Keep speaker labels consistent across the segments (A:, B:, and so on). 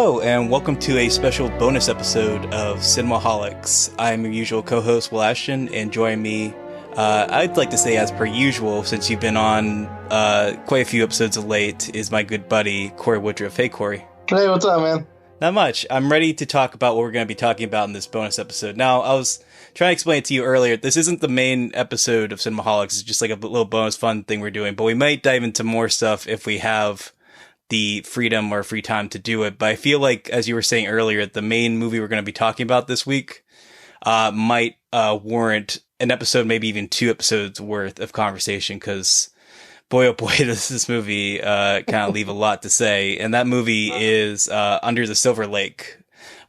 A: Hello, and welcome to a special bonus episode of Cinemaholics. I'm your usual co-host, Will Ashton, and joining me, I'd like to say as per usual, since you've been on quite a few episodes of late, is my good buddy, Corey Woodruff. Hey, Corey.
B: Hey, what's up, man?
A: Not much. I'm ready to talk about what we're going to be talking about in this bonus episode. Now, I was trying to explain it to you earlier. This isn't the main episode of Cinemaholics. It's just like a little bonus fun thing we're doing, but we might dive into more stuff if we have the freedom or free time to do it. But I feel like, as you were saying earlier, the main movie we're going to be talking about this week might warrant an episode, maybe even 2 episodes worth of conversation, because boy, oh boy, does this movie kind of leave a lot to say. And that movie is Under the Silver Lake,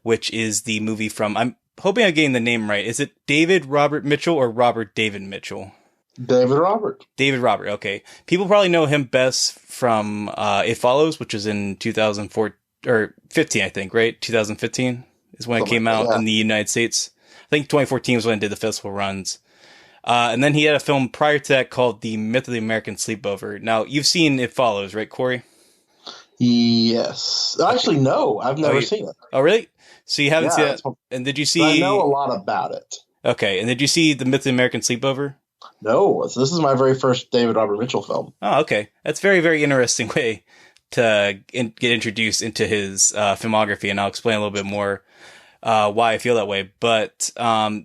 A: which is the movie from, I'm hoping I'm getting the name right. Is it David Robert Mitchell or Robert David Mitchell?
B: David Robert.
A: David Robert, okay. People probably know him best from It Follows, which was in 2004 or 15, I think, right? 2015 is when it came out in the United States. I think 2014 was when it did the festival runs. And then he had a film prior to that called The Myth of the American Sleepover. Now, you've seen It Follows, right, Corey?
B: Yes. Actually, no. I've never seen it.
A: Oh, really? So you haven't seen it? And did you see...
B: I know a lot about it.
A: Okay. And did you see The Myth of the American Sleepover?
B: No. This is my very first David Robert Mitchell film.
A: Oh, okay. That's a very, very interesting way to get introduced into his filmography, and I'll explain a little bit more why I feel that way. But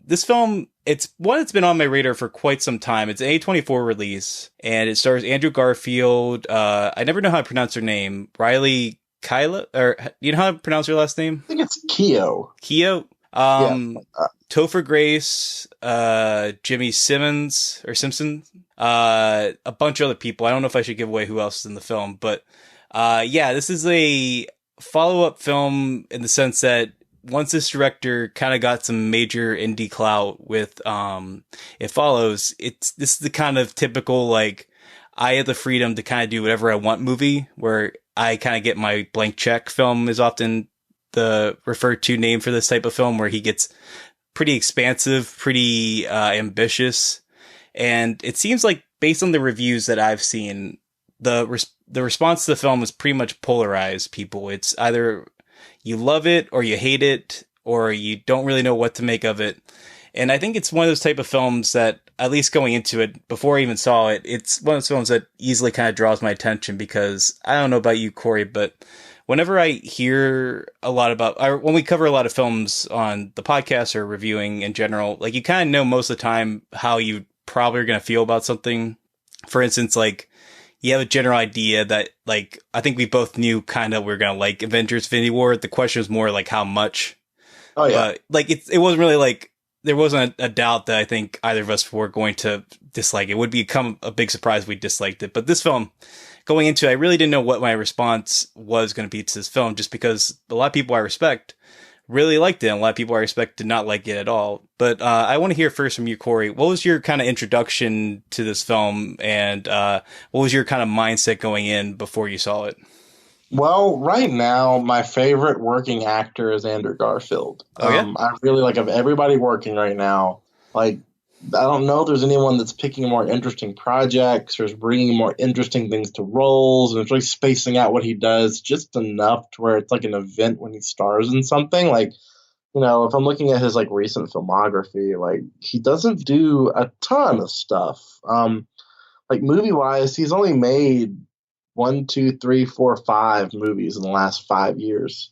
A: this film, it's been on my radar for quite some time. It's an A24 release, and it stars Andrew Garfield. I never know how to pronounce her name. Riley Kyla, or you know how to pronounce her last name?
B: I think it's Keo.
A: Keo? Topher Grace, Jimmy Simmons or Simpson, a bunch of other people. I don't know if I should give away who else is in the film, but this is a follow-up film in the sense that once this director kind of got some major indie clout with It Follows, this is the kind of typical, like, I have the freedom to kind of do whatever I want movie, where I kind of get my blank check film is often the referred to name for this type of film, where he gets pretty expansive, pretty ambitious. And it seems like, based on the reviews that I've seen, the response to the film is pretty much polarized people. It's either you love it or you hate it, or you don't really know what to make of it. And I think it's one of those type of films that, at least going into it, before I even saw it, it's one of those films that easily kind of draws my attention, because I don't know about you, Corey, but whenever I hear a lot about, when we cover a lot of films on the podcast or reviewing in general, like, you kind of know most of the time how you probably are going to feel about something. For instance, like, you have a general idea that, like, I think we both knew kind of we're going to like Avengers Infinity War. The question was more like how much.
B: Oh, yeah.
A: But, like, it wasn't really like, there wasn't a doubt that I think either of us were going to dislike it. It would become a big surprise if we disliked it. But this film, going into it, I really didn't know what my response was going to be to this film, just because a lot of people I respect really liked it, and a lot of people I respect did not like it at all. But I want to hear first from you, Corey. What was your kind of introduction to this film, and what was your kind of mindset going in before you saw it?
B: Well, right now, my favorite working actor is Andrew Garfield.
A: Oh, yeah?
B: I really like, of everybody working right now, like, I don't know if there's anyone that's picking more interesting projects or is bringing more interesting things to roles, and it's really spacing out what he does just enough to where it's like an event when he stars in something. Like, you know, if I'm looking at his, like, recent filmography, like, he doesn't do a ton of stuff. Like, movie-wise, he's only made 1, 2, 3, 4, 5 movies in the last 5 years.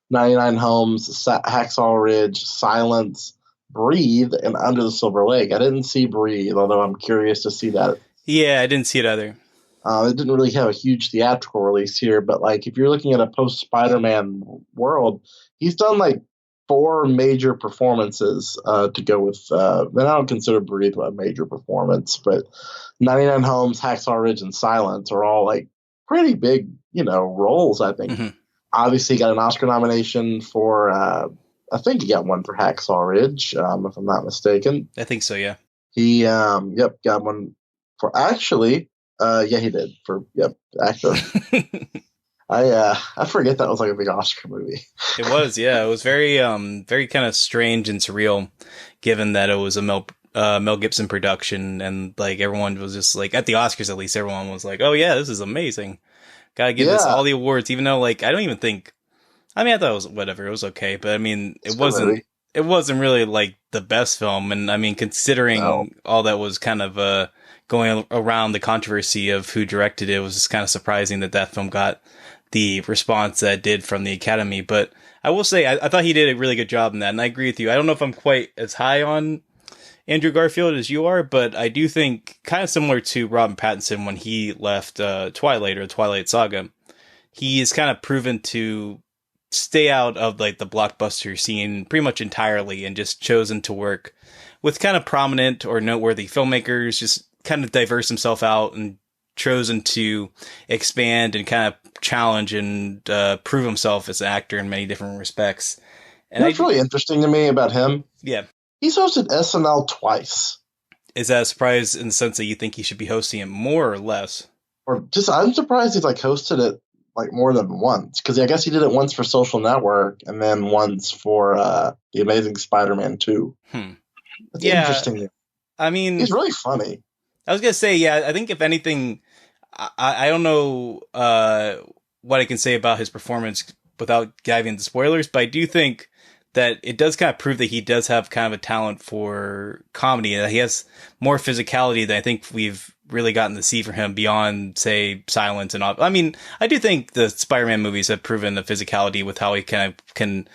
B: 99 Homes, Hacksaw Ridge, Silence, Breathe, and Under the Silver Lake. I didn't see Breathe, although I'm curious to see that.
A: Yeah, I didn't see it either.
B: It didn't really have a huge theatrical release here, but, like, if you're looking at a post-Spider-Man world, he's done, like, 4 major performances to go with, and I don't consider Breathe a major performance, but 99 Homes, Hacksaw Ridge, and Silence are all, like, pretty big, you know, roles, I think. Mm-hmm. Obviously, he got an Oscar nomination for, I think he got one for Hacksaw Ridge, if I'm not mistaken.
A: I think so, yeah.
B: He, got one for, actually, he did, for, actor. I forget that was like a big Oscar movie.
A: It was, yeah. It was very, very kind of strange and surreal, given that it was a Mel Gibson production, and, like, everyone was just like, at the Oscars at least, everyone was like, oh yeah, this is amazing. Gotta give this all the awards, even though, like, I don't even think I mean, I thought it was whatever. It was okay, but I mean,
B: It's a good movie.
A: it wasn't really like the best film. And I mean,
B: No.
A: considering all that was kind of going around the controversy of who directed it, it was just kind of surprising that that film got the response that it did from the Academy. But I will say, I thought he did a really good job in that, and I agree with you. I don't know if I'm quite as high on Andrew Garfield as you are, but I do think kind of similar to Robin Pattinson when he left Twilight or Twilight Saga, he is kind of proven to stay out of like the blockbuster scene pretty much entirely and just chosen to work with kind of prominent or noteworthy filmmakers, just kind of diverse himself out and chosen to expand and kind of challenge and prove himself as an actor in many different respects. And
B: What's really interesting to me about him,
A: yeah,
B: he's hosted SNL twice.
A: is that a surprise in the sense that you think he should be hosting it more or less?
B: Or just, I'm surprised he's like hosted it like more than once. Because I guess he did it once for Social Network and then once for The Amazing Spider-Man 2. It's
A: Yeah,
B: interesting.
A: I mean,
B: He's really funny.
A: I was gonna say, yeah, I think if anything, I don't know what I can say about his performance without diving into spoilers, but I do think that it does kind of prove that he does have kind of a talent for comedy, and that he has more physicality than I think we've really gotten to see from him beyond, say, Silence and all. I mean, I do think the Spider-Man movies have proven the physicality with how he kind of can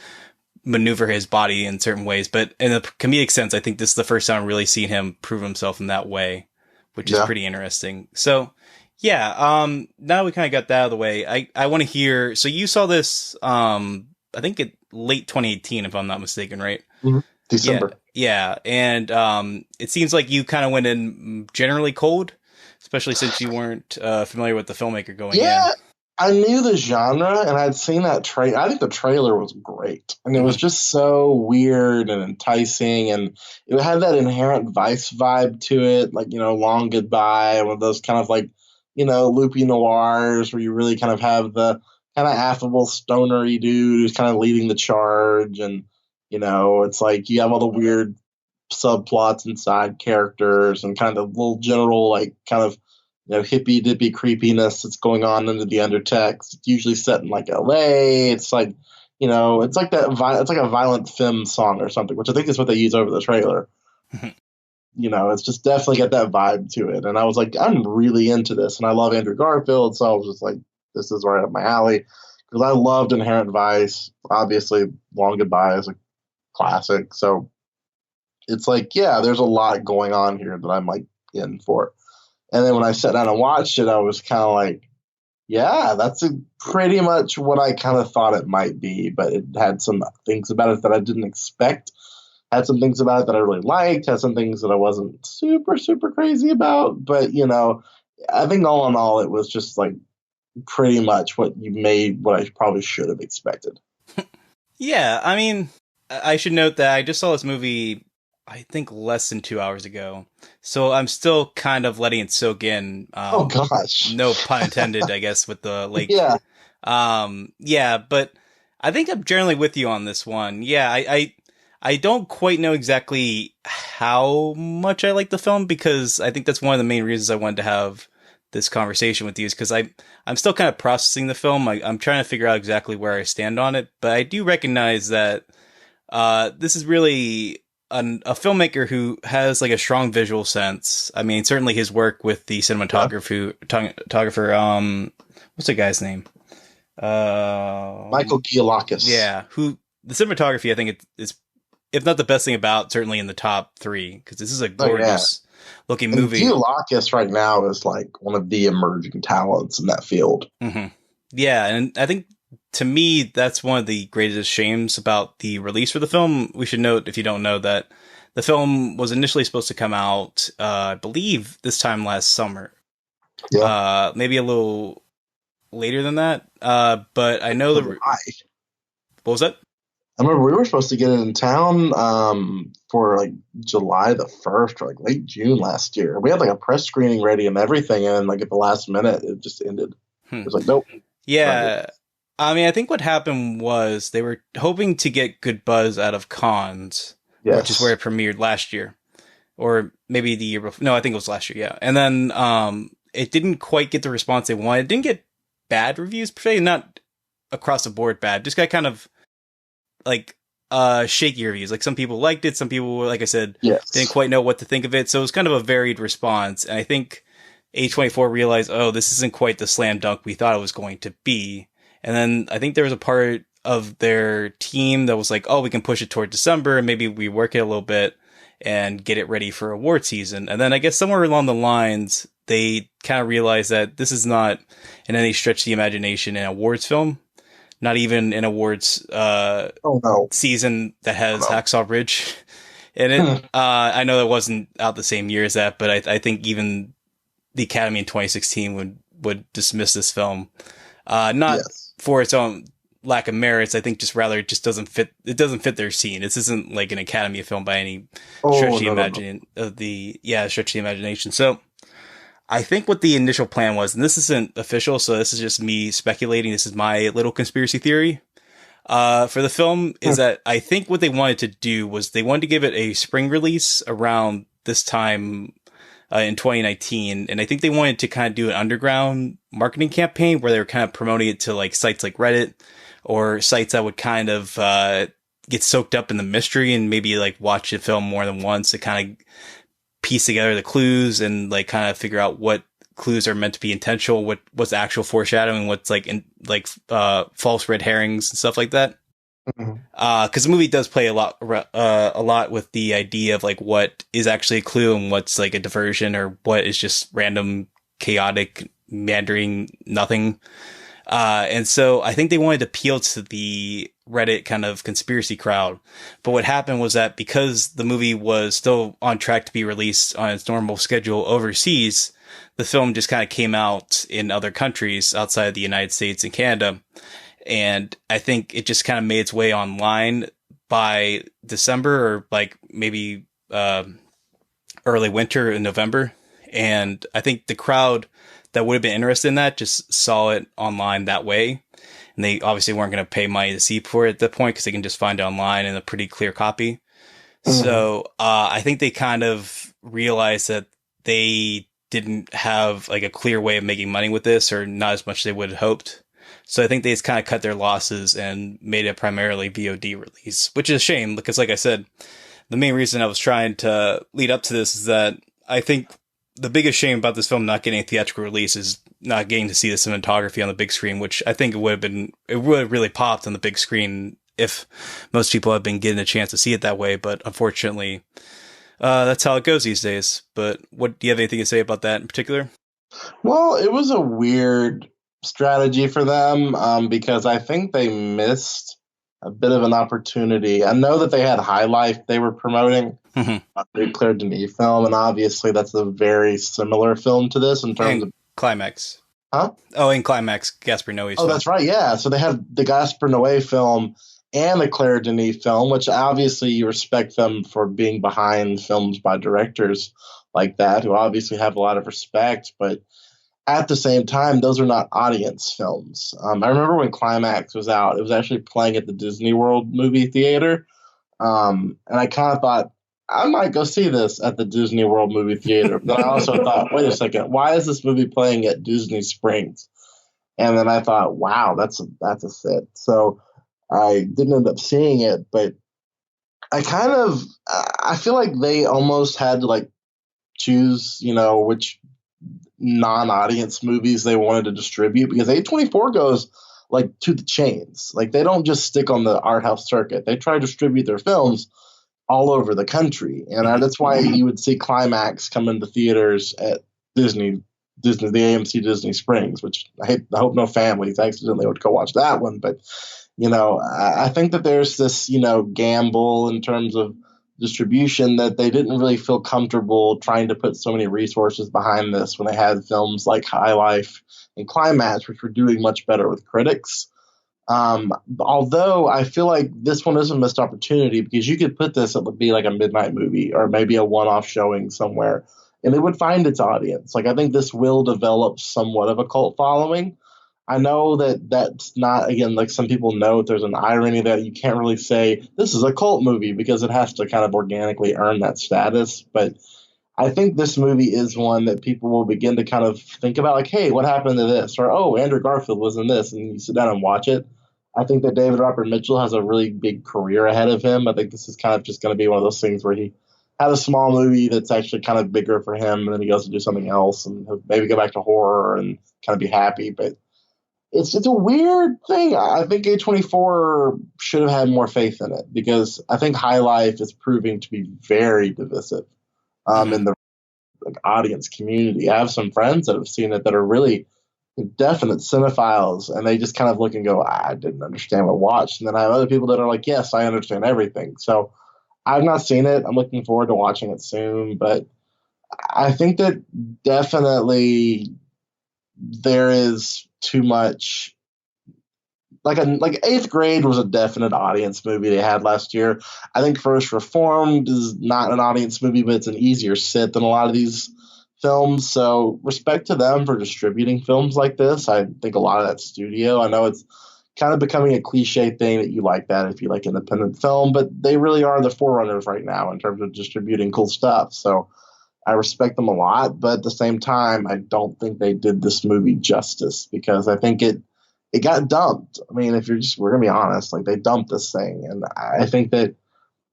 A: maneuver his body in certain ways, but in a comedic sense, I think this is the first time I'm really seeing him prove himself in that way, which is pretty interesting. So, yeah, now we kind of got that out of the way. I want to hear, so you saw this, I think late 2018, if I'm not mistaken, right?
B: Mm-hmm. December.
A: Yeah. And, it seems like you kind of went in generally cold, especially since you weren't, familiar with the filmmaker going in.
B: I knew the genre and I'd seen that trailer. I think the trailer was great. And it was just so weird and enticing. And it had that Inherent Vice vibe to it, like, Long Goodbye, one of those kind of like, loopy noirs where you really kind of have the kind of affable stonery dude who's kind of leading the charge. And, it's like you have all the weird subplots and side characters and kind of little general, like, kind of hippy dippy creepiness that's going on under the undertext. It's usually set in like LA. It's like, it's like it's like a Violent Femme song or something, which I think is what they use over the trailer. It's just definitely got that vibe to it. And I was like, I'm really into this. And I love Andrew Garfield. So I was just like, this is right up my alley. Because I loved Inherent Vice. Obviously, Long Goodbye is a classic. So it's like, yeah, there's a lot going on here that I'm like in for. And then when I sat down and watched it, I was kind of like, yeah, that's pretty much what I kind of thought it might be. But it had some things about it that I didn't expect. Had some things about it that I really liked. Had some things that I wasn't super, super crazy about. But, I think all in all, it was just like pretty much what I probably should have expected.
A: Yeah, I mean, I should note that I just saw this movie, I think, less than 2 hours ago. So I'm still kind of letting it soak in.
B: Oh, gosh.
A: No pun intended, I guess, with the lake.
B: Yeah.
A: Yeah, but I think I'm generally with you on this one. Yeah, I don't quite know exactly how much I like the film, because I think that's one of the main reasons I wanted to have this conversation with you, is because I'm still kind of processing the film. I'm trying to figure out exactly where I stand on it, but I do recognize that this is really a filmmaker who has like a strong visual sense. I mean, certainly his work with the cinematographer, what's the guy's name?
B: Michael Giacchino.
A: Yeah, who the cinematography, I think is, if not the best thing about, certainly in the top 3, because this is a gorgeous looking movie.
B: Giacchino right now is like one of the emerging talents in that field.
A: Mm-hmm. Yeah, and I think, to me, that's one of the greatest shames about the release for the film. We should note, if you don't know, that the film was initially supposed to come out, I believe, this time last summer.
B: Yeah.
A: Maybe a little later than that. But I know what was that?
B: I remember we were supposed to get it in town for like July the 1st or like late June last year. We had like a press screening ready and everything, and like at the last minute, it just ended. It was like, nope.
A: Yeah. I mean, I think what happened was they were hoping to get good buzz out of Cannes, which is where it premiered last year, or maybe the year before. No, I think it was last year. Yeah. And then, it didn't quite get the response they wanted. It didn't get bad reviews per se, not across the board bad. Just got kind of like shaky reviews. Like some people liked it, some people, like I said, didn't
B: Yes.
A: quite know what to think of it. So it was kind of a varied response. And I think A24 realized, oh, this isn't quite the slam dunk we thought it was going to be. And then I think there was a part of their team that was like, oh, we can push it toward December and maybe we work it a little bit and get it ready for award season. And then I guess somewhere along the lines, they kind of realized that this is not in any stretch of the imagination an awards film, not even an awards
B: Oh no.
A: season that has
B: Oh,
A: Hacksaw Ridge in it.
B: no.
A: I know that wasn't out the same year as that, but I think even the Academy in 2016 would dismiss this film, not
B: Yes.
A: for its own lack of merits. I think just rather it just doesn't fit. It doesn't fit their scene. This isn't like an Academy film by any stretch
B: Oh
A: of the
B: no, no, no.
A: stretch of the imagination. So I think what the initial plan was, and this isn't official, so this is just me speculating. This is my little conspiracy theory. For the film is that I think what they wanted to do was they wanted to give it a spring release around this time in 2019, and I think they wanted to kind of do an underground marketing campaign where they were kind of promoting it to like sites like Reddit or sites that would kind of get soaked up in the mystery and maybe like watch the film more than once to kind of piece together the clues and like kind of figure out what clues are meant to be intentional, what's actual foreshadowing, what's like false red herrings and stuff like that.
B: Mhm.
A: Because the movie does play a lot with the idea of like what is actually a clue and what's like a diversion or what is just random, chaotic, meandering nothing. And so I think they wanted to appeal to the Reddit kind of conspiracy crowd. But what happened was that because the movie was still on track to be released on its normal schedule overseas, the film just kind of came out in other countries outside of the United States and Canada. And I think it just kind of made its way online by December or like maybe early winter in November. And I think the crowd that would have been interested in that just saw it online that way. And they obviously weren't going to pay money to see for it at that point because they can just find it online in a pretty clear copy. So I think they kind of realized that they didn't have like a clear way of making money with this, or not as much as they would have hoped. So I think they just kind of cut their losses and made it primarily VOD release, which is a shame because, like I said, the main reason I was trying to lead up to this is that I think the biggest shame about this film not getting a theatrical release is not getting to see the cinematography on the big screen, which I think it would have really popped on the big screen if most people have been getting a chance to see it that way. But unfortunately, that's how it goes these days. But do you have anything to say about that in particular?
B: Well, it was a weird strategy for them because I think they missed a bit of an opportunity. I know that they had High Life they were promoting, a Claire Denis film, and obviously that's a very similar film to this in terms
A: And
B: of
A: Climax.
B: huh?
A: Oh, and Climax, Gaspar Noé's
B: Oh,
A: film.
B: that's right. Yeah. So they had the Gaspar Noé film and the Claire Denis film, which obviously you respect them for being behind films by directors like that, who obviously have a lot of respect. But at the same time, those are not audience films. I remember when Climax was out, it was actually playing at the Disney World movie theater. And I kind of thought, I might go see this at the Disney World movie theater. But I also thought, wait a second, why is this movie playing at Disney Springs? And then I thought, wow, that's a fit. So I didn't end up seeing it, but I feel like they almost had to like choose, which non-audience movies they wanted to distribute because A24 goes like to the chains. Like they don't just stick on the art house circuit. They try to distribute their films all over the country. And that's why you would see Climax come into theaters at the AMC Disney Springs, which I hope no families accidentally would go watch that one. But, I think that there's this, gamble in terms of distribution that they didn't really feel comfortable trying to put so many resources behind this when they had films like High Life and Climax, which were doing much better with critics. Although I feel like this one is a missed opportunity because you could put this, it would be like a midnight movie or maybe a one-off showing somewhere and it would find its audience. Like I think this will develop somewhat of a cult following. I know that that's not, again, like some people note, there's an irony that you can't really say this is a cult movie because it has to kind of organically earn that status. But I think this movie is one that people will begin to kind of think about, like, hey, what happened to this? Or, oh, Andrew Garfield was in this. And you sit down and watch it. I think that David Robert Mitchell has a really big career ahead of him. I think this is kind of just going to be one of those things where he had a small movie that's actually kind of bigger for him, and then he goes to do something else, and he'll maybe go back to horror and kind of be happy. But it's a weird thing. I think A24 should have had more faith in it because I think High Life is proving to be very divisive
A: Hmm.
B: in the like audience community. I have some friends that have seen it that are really definite cinephiles, and they just kind of look and go, I didn't understand what I watched. And then I have other people that are like, yes, I understand everything. So I've not seen it. I'm looking forward to watching it soon, but I think that definitely there is too much. Like Eighth Grade was a definite audience movie they had last year. I think First Reformed is not an audience movie, but it's an easier sit than a lot of these films. So respect to them for distributing films like this. I think a lot of that studio. I know it's kind of becoming a cliche thing that you like that if you like independent film, but they really are the forerunners right now in terms of distributing cool stuff. So I respect them a lot, but at the same time, I don't think they did this movie justice because I think it got dumped. I mean, if we're gonna be honest, like they dumped this thing, and I think that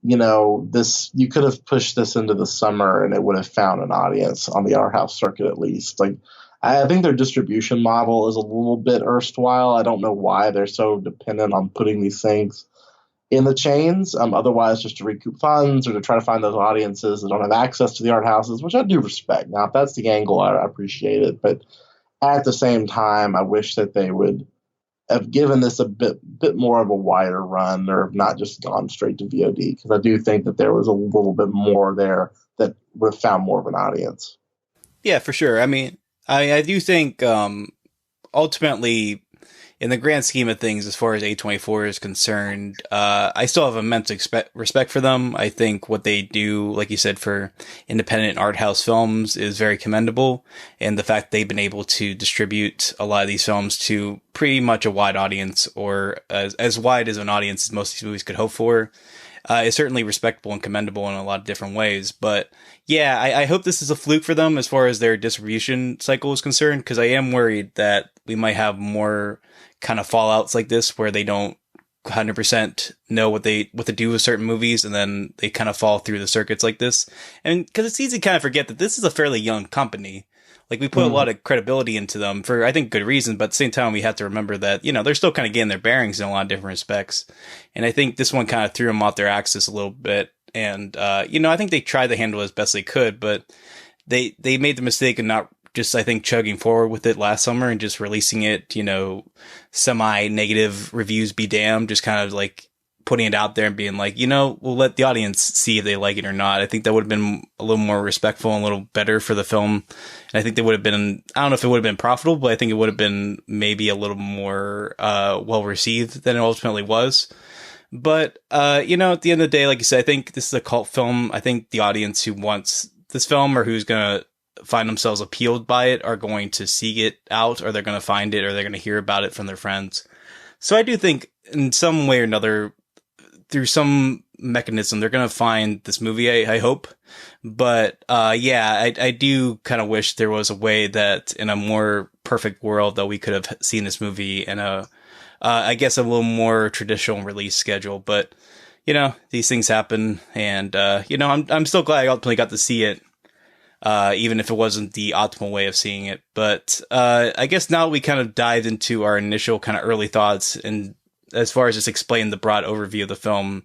B: this you could have pushed this into the summer and it would have found an audience on the art house circuit at least. Like I think their distribution model is a little bit erstwhile. I don't know why they're so dependent on putting these things in the chains. Otherwise, just to recoup funds or to try to find those audiences that don't have access to the art houses, which I do respect. Now, if that's the angle, I appreciate it. But at the same time, I wish that they would have given this a bit more of a wider run, or have not just gone straight to VOD, because I do think that there was a little bit more there that would have found more of an audience.
A: Yeah, for sure. I mean, I do think ultimately, in the grand scheme of things, as far as A24 is concerned, I still have immense respect for them. I think what they do, like you said, for independent art house films is very commendable. And the fact they've been able to distribute a lot of these films to pretty much a wide audience, or as wide as an audience as most of these movies could hope for, is certainly respectable and commendable in a lot of different ways. But yeah, I hope this is a fluke for them as far as their distribution cycle is concerned, because I am worried that we might have more kind of fallouts like this where they don't 100% know what to do with certain movies, and then they kind of fall through the circuits like this. And because it's easy to kind of forget that this is a fairly young company. Like, we put a lot
B: Mm-hmm.
A: of credibility into them for, I think, good reason, but at the same time, we have to remember that, they're still kind of getting their bearings in a lot of different respects. And I think this one kind of threw them off their axis a little bit. And, I think they tried to handle it as best they could, but they made the mistake of not just, I think, chugging forward with it last summer and just releasing it, semi-negative reviews be damned, just kind of like putting it out there and being like, we'll let the audience see if they like it or not. I think that would have been a little more respectful and a little better for the film. And I think they would have been, I don't know if it would have been profitable, but I think it would have been maybe a little more well received than it ultimately was. But, at the end of the day, like you said, I think this is a cult film. I think the audience who wants this film or who's going to find themselves appealed by it are going to seek it out, or they're going to find it, or they're going to hear about it from their friends. So I do think in some way or another, through some mechanism, they're going to find this movie, I hope. But, I do kind of wish there was a way that in a more perfect world that we could have seen this movie in I guess a little more traditional release schedule. But, these things happen. And, I'm still glad I ultimately got to see it. Even if it wasn't the optimal way of seeing it. But I guess now we kind of dived into our initial kind of early thoughts, and as far as just explain the broad overview of the film.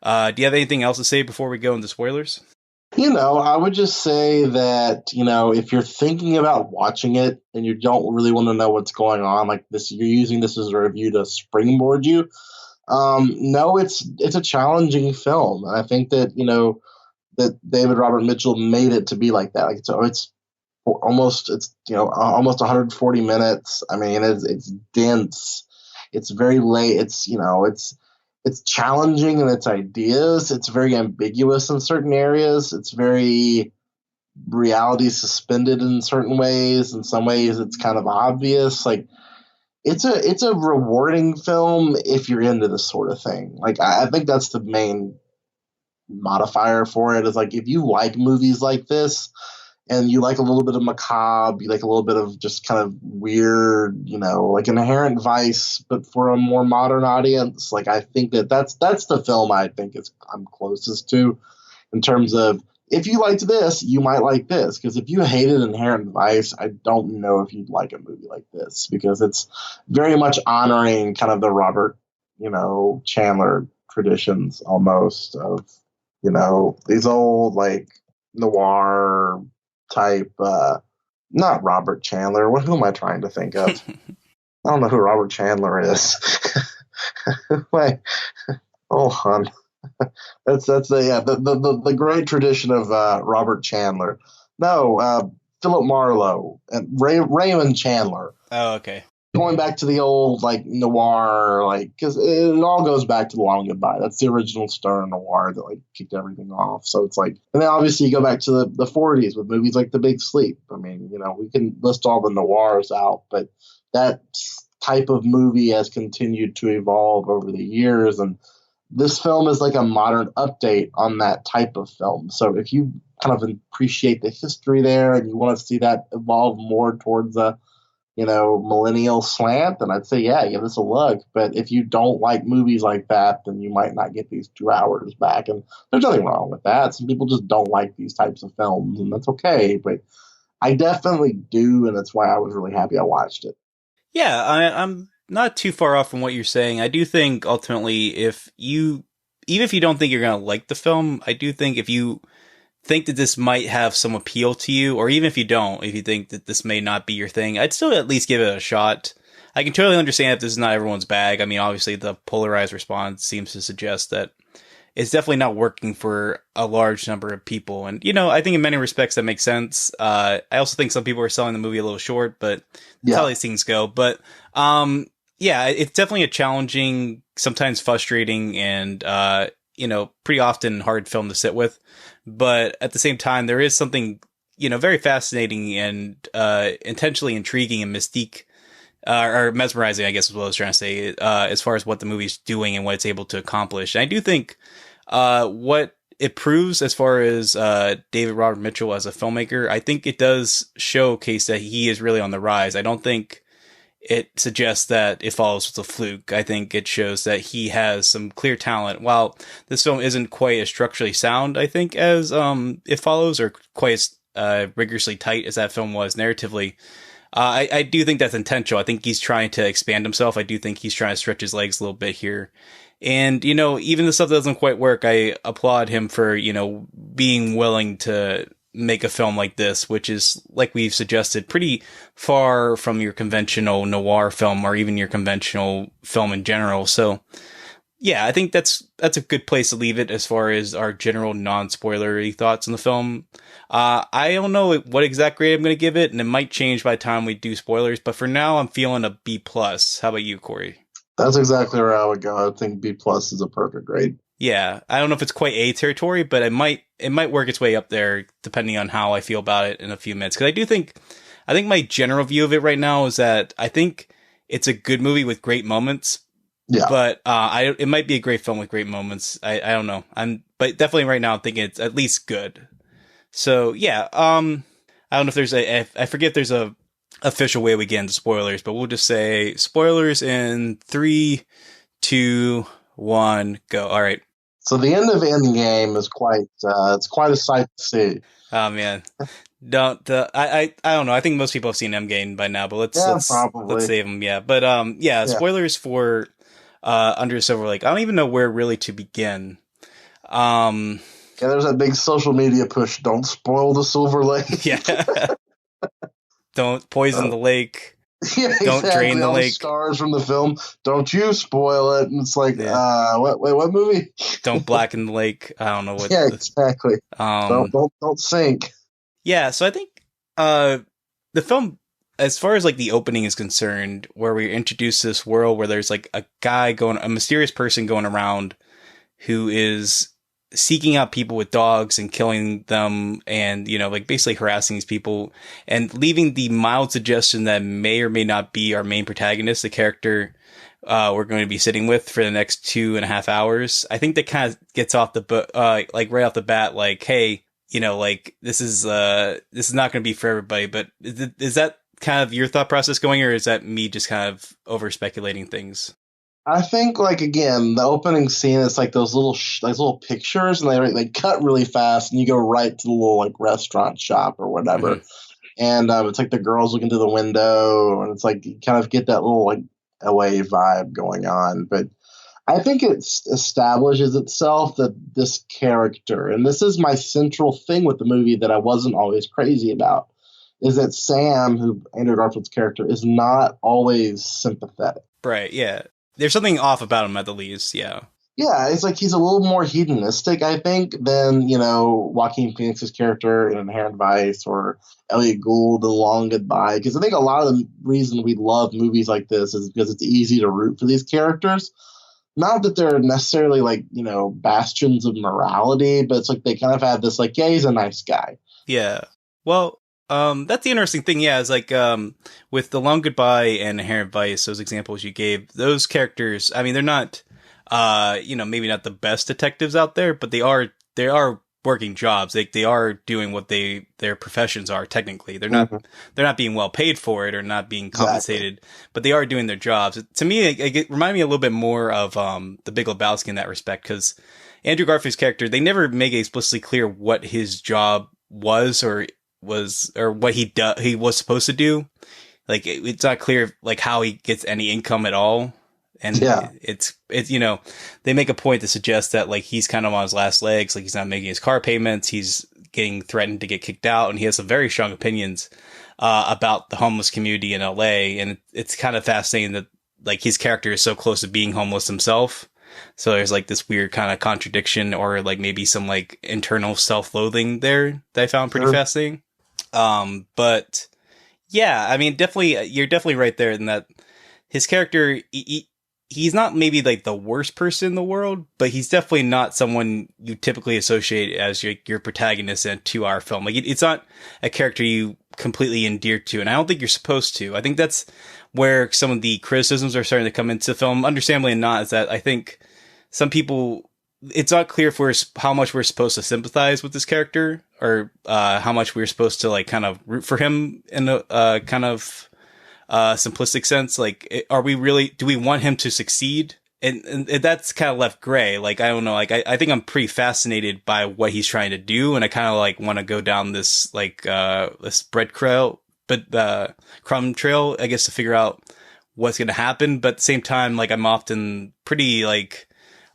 A: Do you have anything else to say before we go into spoilers?
B: I would just say that, if you're thinking about watching it and you don't really want to know what's going on, like this, you're using this as a review to springboard you. No, it's a challenging film. And I think that, that David Robert Mitchell made it to be like that. Like it's almost 140 minutes. I mean, it's dense. It's very late. It's challenging in its ideas. It's very ambiguous in certain areas. It's very reality suspended in certain ways. In some ways, it's kind of obvious. Like it's a rewarding film if you're into this sort of thing. Like I think that's the main modifier for it. Is like if you like movies like this, and you like a little bit of macabre, you like a little bit of just kind of weird, like Inherent Vice, but for a more modern audience. Like I think that's the film I think I'm closest to in terms of if you liked this, you might like this. Because if you hated Inherent Vice, I don't know if you'd like a movie like this because it's very much honoring kind of the Robert, Chandler traditions almost of, these old like noir type, not Robert Chandler. Who am I trying to think of? I don't know who Robert Chandler is. Wait, hold on. The great tradition of Robert Chandler. No, Philip Marlowe and Raymond Chandler.
A: Oh, okay.
B: Going back to the old like noir, like because it all goes back to The Long Goodbye. That's the original Stern noir that like kicked everything off. So it's like, and then obviously you go back to the 40s with movies like The Big Sleep. I mean, we can list all the noirs out, but that type of movie has continued to evolve over the years, and this film is like a modern update on that type of film. So if you kind of appreciate the history there and you want to see that evolve more towards a millennial slant, then I'd say, yeah, give this a look. But if you don't like movies like that, then you might not get these 2 hours back. And there's nothing wrong with that. Some people just don't like these types of films, and that's okay. But I definitely do, and that's why I was really happy I watched it.
A: Yeah, I'm not too far off from what you're saying. I do think ultimately even if you don't think you're going to like the film, I do think if you think that this might have some appeal to you, or even if you don't, if you think that this may not be your thing, I'd still at least give it a shot. I can totally understand if this is not everyone's bag. I mean, obviously the polarized response seems to suggest that it's definitely not working for a large number of people. And, I think in many respects that makes sense. I also think some people are selling the movie a little short, but that's how these things go. But, yeah, it's definitely a challenging, sometimes frustrating, and, pretty often hard film to sit with. But at the same time, there is something, very fascinating and intentionally intriguing and mystique, or mesmerizing, I guess is what I was trying to say, as far as what the movie's doing and what it's able to accomplish. And I do think what it proves as far as David Robert Mitchell as a filmmaker, I think it does showcase that he is really on the rise. I don't think it suggests that It Follows was a fluke. I think it shows that he has some clear talent. While this film isn't quite as structurally sound, I think, as It Follows, or quite as rigorously tight as that film was narratively, I do think that's intentional. I think he's trying to expand himself. I do think he's trying to stretch his legs a little bit here. And, even the stuff that doesn't quite work, I applaud him for, being willing to make a film like this, which is, like we've suggested, pretty far from your conventional noir film or even your conventional film in general. So yeah, I think that's a good place to leave it as far as our general non-spoilery thoughts on the film. I don't know what exact grade I'm going to give it, and it might change by the time we do spoilers, but for now I'm feeling a B+. How about you, Corey?
B: That's exactly where I would go. I think B+ is a perfect grade.
A: Yeah, I don't know if it's quite A territory, but it might work its way up there depending on how I feel about it in a few minutes. Because I think my general view of it right now is that I think it's a good movie with great moments. Yeah. But it might be a great film with great moments. I don't know. But definitely right now I'm thinking it's at least good. So yeah, I don't know if there's I forget if there's a official way we get into spoilers, but we'll just say spoilers in 3, 2, 1, go. All right.
B: So the end of Endgame is it's quite a sight to see.
A: Oh man, I don't know. I think most people have seen Endgame by now, but let's save them. Yeah, but yeah, spoilers for Under the Silver Lake. I don't even know where really to begin.
B: Yeah, there's that big social media push. Don't spoil the Silver Lake.
A: Yeah. Don't poison the lake.
B: Yeah,
A: don't drain the lake.
B: Stars from the film. Don't you spoil it? And it's like, what movie?
A: Don't blacken the lake. I don't know what.
B: Yeah, exactly. Don't sink.
A: Yeah, so I think the film, as far as like the opening is concerned, where we're introduced to this world where there's like a mysterious person going around who is seeking out people with dogs and killing them, and like basically harassing these people and leaving the mild suggestion that may or may not be our main protagonist, the character we're going to be sitting with for the next 2.5 hours. I think that kind of gets off the like right off the bat, like, hey, you know, like this is not going to be for everybody. But is that kind of your thought process going, or is that me just kind of over speculating things?
B: I think like again, the opening scene is like those little those little pictures, and they cut really fast, and you go right to the little like restaurant shop or
A: Hmm.
B: whatever, and it's like the girls looking through the window, and it's like you kind of get that little like LA vibe going on. But I think it establishes itself that this character, and this is my central thing with the movie that I wasn't always crazy about, is that Sam, who Andrew Garfield's character, is not always sympathetic.
A: Right. Yeah. There's something off about him at the least. Yeah.
B: Yeah, it's like he's a little more hedonistic, I think, than Joaquin Phoenix's character in Inherent Vice or Elliot Gould in Long Goodbye. Because I think a lot of the reason we love movies like this is because it's easy to root for these characters. Not that they're necessarily like bastions of morality, but it's like they kind of have this like, yeah, he's a nice guy.
A: Yeah. Well, that's the interesting thing. Yeah, is like with The Long Goodbye and Inherent Vice, those examples you gave, those characters. I mean, they're not, maybe not the best detectives out there, but they are working jobs. They are doing what their professions are. Technically,
B: Mhm.
A: they're not being well paid for it or not being
B: Exactly.
A: compensated, but they are doing their jobs. To me, it reminded me a little bit more of The Big Lebowski in that respect, because Andrew Garfield's character, they never make it explicitly clear what his job was or what he was supposed to do. Like it's not clear like how he gets any income at all. And
B: Yeah.
A: it's they make a point to suggest that like he's kind of on his last legs, like he's not making his car payments, he's getting threatened to get kicked out, and he has some very strong opinions about the homeless community in LA. And it's kind of fascinating that like his character is so close to being homeless himself. So there's like this weird kind of contradiction, or like maybe some like internal self-loathing there that I found pretty
B: Sure.
A: fascinating. But yeah, I mean, definitely, you're definitely right there in that his character, he's not maybe like the worst person in the world, but he's definitely not someone you typically associate as your protagonist in a 2 hour film. Like it's not a character you completely endear to, and I don't think you're supposed to. I think that's where some of the criticisms are starting to come into the film, understandably and not, is that I think some people, it's not clear if how much we're supposed to sympathize with this character, or how much we're supposed to like kind of root for him in a kind of simplistic sense. Like, are we really, do we want him to succeed? And that's kind of left gray. Like, I don't know. Like, I think I'm pretty fascinated by what he's trying to do. And I kind of like want to go down this, like, this bread trail, but crumb trail, I guess, to figure out what's going to happen. But at the same time, like, I'm often pretty, like,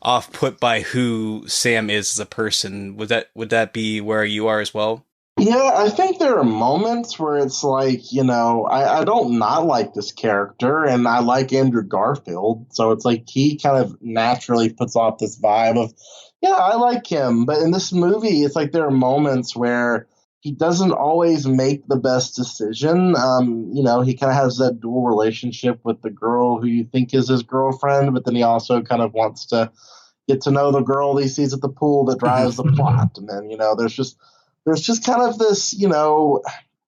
A: off put by who Sam is as a person. Would that be where you are as well?
B: Yeah, I think there are moments where it's like, I don't not like this character, and I like Andrew Garfield. So it's like he kind of naturally puts off this vibe of, yeah, I like him. But in this movie, it's like there are moments where he doesn't always make the best decision. He kind of has that dual relationship with the girl who you think is his girlfriend, but then he also kind of wants to get to know the girl he sees at the pool that drives the plot. And then, there's just kind of this,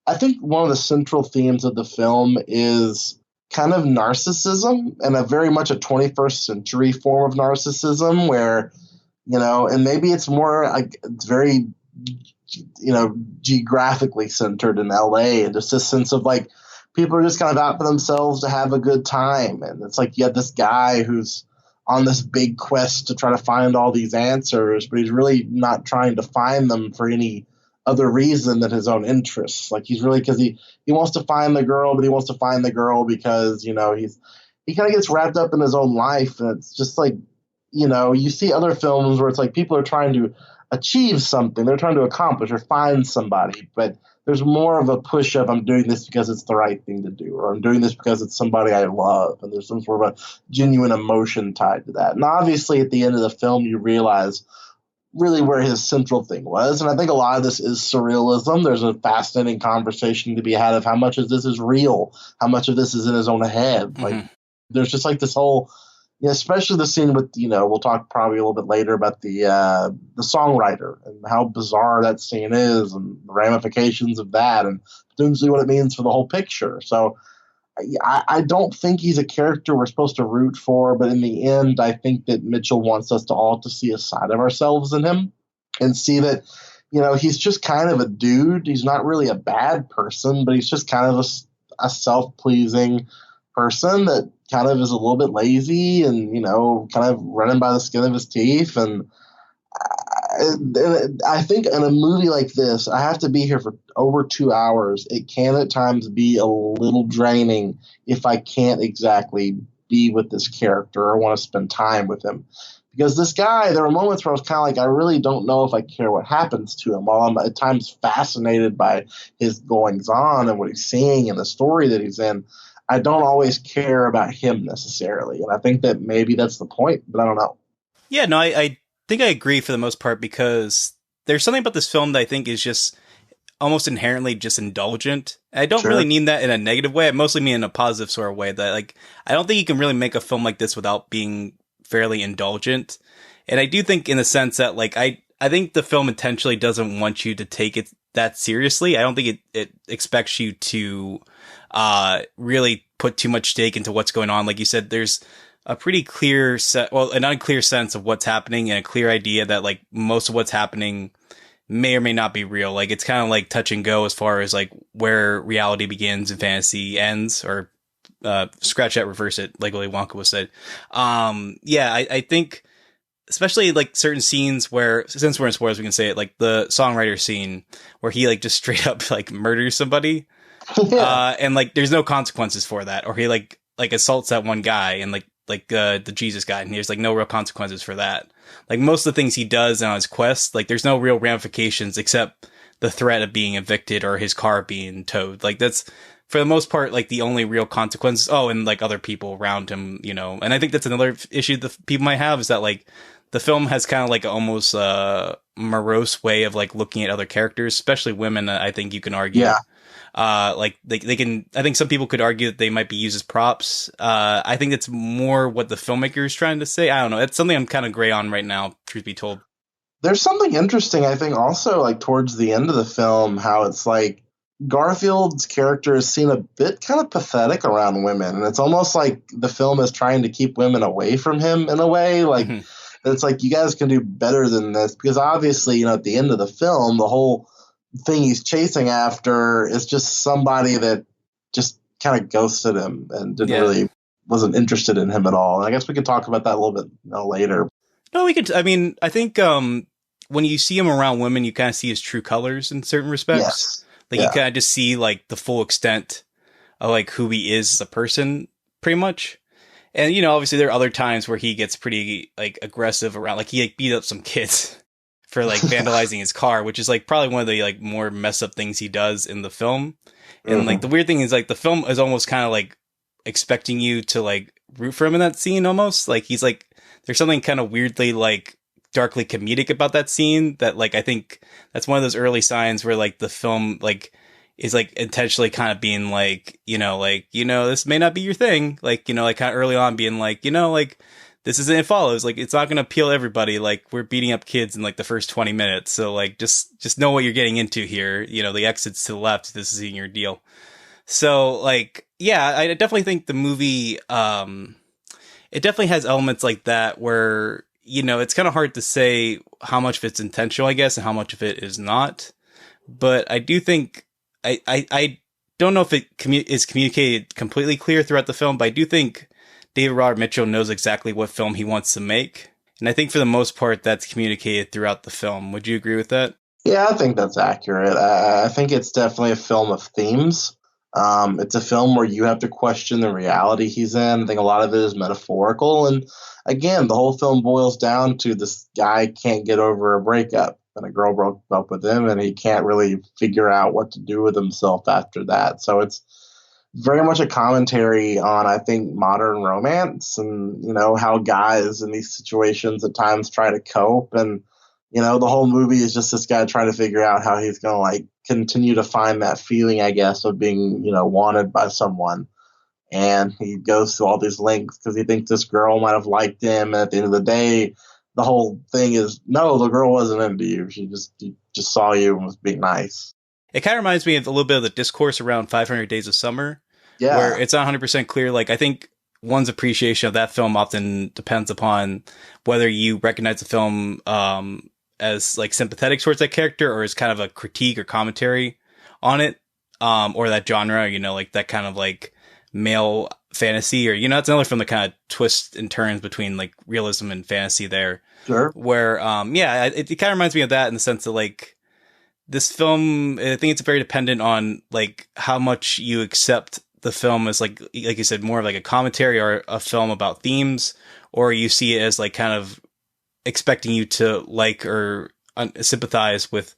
B: I think one of the central themes of the film is kind of narcissism, and a very much a 21st century form of narcissism where, and maybe it's more like it's very, geographically centered in LA, and just this sense of like people are just kind of out for themselves to have a good time. And it's like you have this guy who's on this big quest to try to find all these answers, but he's really not trying to find them for any other reason than his own interests. Like he's really, because he wants to find the girl, but he wants to find the girl because he kind of gets wrapped up in his own life, and it's just like you see other films where it's like people are trying to achieve something, they're trying to accomplish or find somebody, but there's more of a push of I'm doing this because it's the right thing to do, or I'm doing this because it's somebody I love, and there's some sort of a genuine emotion tied to that. And obviously, at the end of the film, you realize really where his central thing was. And I think a lot of this is surrealism. There's a fascinating conversation to be had of how much of this is real, how much of this is in his own head. Like,
A: Hmm.
B: there's just like this whole, especially the scene with, we'll talk probably a little bit later about the songwriter and how bizarre that scene is, and the ramifications of that, and potentially what it means for the whole picture. So I don't think he's a character we're supposed to root for, but in the end, I think that Mitchell wants us to all to see a side of ourselves in him, and see that, he's just kind of a dude. He's not really a bad person, but he's just kind of a self-pleasing person that kind of is a little bit lazy and, kind of running by the skin of his teeth. And I think in a movie like this, I have to be here for over 2 hours. It can at times be a little draining if I can't exactly be with this character or want to spend time with him. Because this guy, there were moments where I was kind of like, I really don't know if I care what happens to him. While I'm at times fascinated by his goings on and what he's seeing and the story that he's in, I don't always care about him necessarily. And I think that maybe that's the point, but I don't know.
A: Yeah, no, I think I agree for the most part, because there's something about this film that I think is just almost inherently just indulgent. And I don't really mean that in a negative way. I mostly mean in a positive sort of way, that like, I don't think you can really make a film like this without being fairly indulgent. And I do think in the sense that like, I think the film intentionally doesn't want you to take it that seriously. I don't think it expects you to really put too much stake into what's going on. Like you said, there's a pretty clear an unclear sense of what's happening, and a clear idea that like most of what's happening may or may not be real. Like it's kind of like touch and go as far as like where reality begins and fantasy ends, or scratch that, reverse it, like Willy Wonka was said. I think especially like certain scenes where, since we're in spoilers, we can say it, like the songwriter scene where he like just straight up like murders somebody. And like there's no consequences for that, or he like assaults that one guy and like the Jesus guy, and there's like no real consequences for that. Like most of the things he does on his quest, like there's no real ramifications except the threat of being evicted or his car being towed. Like that's for the most part like the only real consequences. Oh, and like other people around him, and I think that's another issue that people might have, is that like the film has kind of like almost morose way of like looking at other characters, especially women. I think you can argue.
B: Yeah.
A: Like they can, I think some people could argue that they might be used as props. I think it's more what the filmmaker is trying to say. I don't know. It's something I'm kind of gray on right now, truth be told.
B: There's something interesting, I think, also like towards the end of the film, how it's like Garfield's character is seen a bit kind of pathetic around women. And it's almost like the film is trying to keep women away from him in a way. Like, it's like, you guys can do better than this, because obviously, at the end of the film, the whole thing he's chasing after is just somebody that just kind of ghosted him and wasn't interested in him at all. And I guess we could talk about that a little bit later.
A: No, we could. I mean, I think when you see him around women, you kind of see his true colors in certain respects.
B: Yes.
A: Like you kind of just see like the full extent of like who he is as a person, pretty much. And obviously there are other times where he gets pretty like aggressive around, like he like beat up some kids for like vandalizing his car, which is like probably one of the like more messed up things he does in the film. And like the weird thing is like the film is almost kind of like expecting you to like root for him in that scene almost. Like he's like, there's something kind of weirdly like darkly comedic about that scene that like I think that's one of those early signs where like the film like is like intentionally kind of being like, this may not be your thing. Like, like kind of early on being like, like this isn't It Follows. Like, it's not going to appeal to everybody. Like, we're beating up kids in like the first 20 minutes. So like, just know what you're getting into here. The exits to the left. This isn't your deal. So like, yeah, I definitely think the movie, it definitely has elements like that where, it's kind of hard to say how much of it's intentional, I guess, and how much of it is not. But I do think, I don't know if it is communicated completely clear throughout the film, but I do think David Robert Mitchell knows exactly what film he wants to make. And I think for the most part, that's communicated throughout the film. Would you agree with that?
B: Yeah, I think that's accurate. I think it's definitely a film of themes. It's a film where you have to question the reality he's in. I think a lot of it is metaphorical. And again, the whole film boils down to this guy can't get over a breakup. And a girl broke up with him, and he can't really figure out what to do with himself after that. So it's very much a commentary on, I think, modern romance and, how guys in these situations at times try to cope. And, the whole movie is just this guy trying to figure out how he's going to like continue to find that feeling, I guess, of being, wanted by someone. And he goes through all these lengths because he thinks this girl might have liked him. And at the end of the day, the whole thing is, no, the girl wasn't into you. She just saw you and was being nice.
A: It kind of reminds me of a little bit of the discourse around 500 Days of Summer.
B: Yeah.
A: Where it's not 100% clear. Like, I think one's appreciation of that film often depends upon whether you recognize the film as like sympathetic towards that character or as kind of a critique or commentary on it, or that genre, like that kind of like male fantasy, or it's another film that kind of twists and turns between like realism and fantasy there.
B: Sure.
A: Where it kind of reminds me of that in the sense that like this film, I think it's very dependent on like how much you accept the film as like you said, more of like a commentary or a film about themes, or you see it as like kind of expecting you to like or sympathize with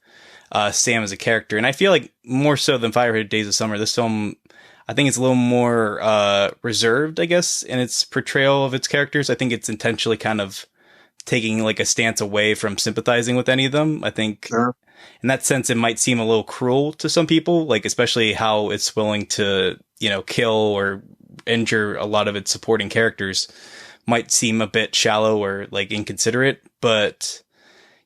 A: Sam as a character. And I feel like more so than 500 Days of Summer, this film, I think it's a little more reserved, I guess, in its portrayal of its characters. I think it's intentionally kind of taking like a stance away from sympathizing with any of them. I think
B: Sure.
A: in that sense, it might seem a little cruel to some people, like especially how it's willing to, kill or injure a lot of its supporting characters might seem a bit shallow or like inconsiderate. But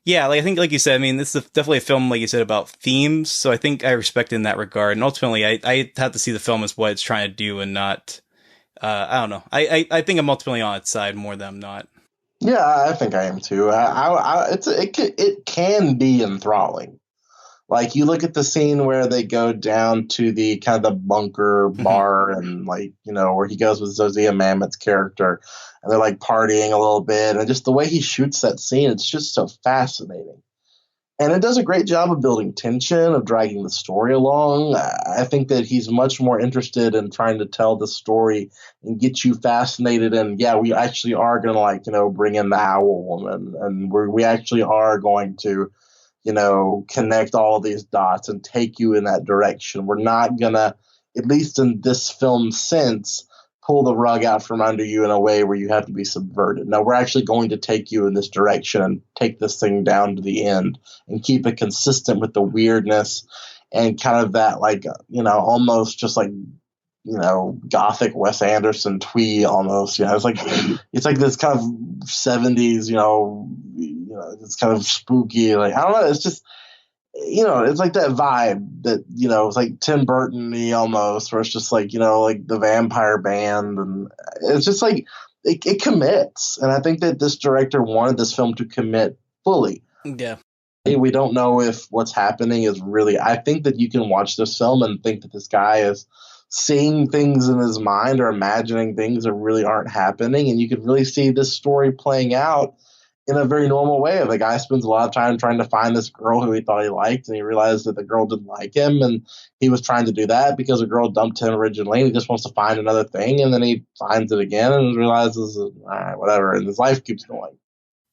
A: yeah, like I think, like you said, I mean, this is definitely a film, like you said, about themes. So I think I respect it in that regard. And ultimately, I have to see the film as what it's trying to do and not, I don't know. I think I'm ultimately on its side more than I'm not.
B: Yeah, I think I am too. It can be enthralling. Like you look at the scene where they go down to the kind of the bunker bar and like, where he goes with Zozia Mammoth's character and they're like partying a little bit and just the way he shoots that scene, it's just so fascinating. And it does a great job of building tension, of dragging the story along. I think that he's much more interested in trying to tell the story and get you fascinated. And yeah, we actually are going to bring in the owl woman and we actually are going to connect all of these dots and take you in that direction. We're not gonna, at least in this film sense, pull the rug out from under you in a way where you have to be subverted. No, we're actually going to take you in this direction and take this thing down to the end and keep it consistent with the weirdness and kind of that like, almost just like, gothic Wes Anderson twee almost. It's like this kind of 70s, it's kind of spooky. Like I don't know, it's just it's like that vibe that it's like Tim Burton-y almost, where it's just like like the Vampire Band, and it's just like it commits. And I think that this director wanted this film to commit fully.
A: Yeah.
B: We don't know if what's happening is really. I think that you can watch this film and think that this guy is seeing things in his mind or imagining things that really aren't happening, and you could really see this story playing out in a very normal way. The guy spends a lot of time trying to find this girl who he thought he liked, and he realized that the girl didn't like him, and he was trying to do that because a girl dumped him originally, and he just wants to find another thing, and then he finds it again and realizes, all right, whatever, and his life keeps going.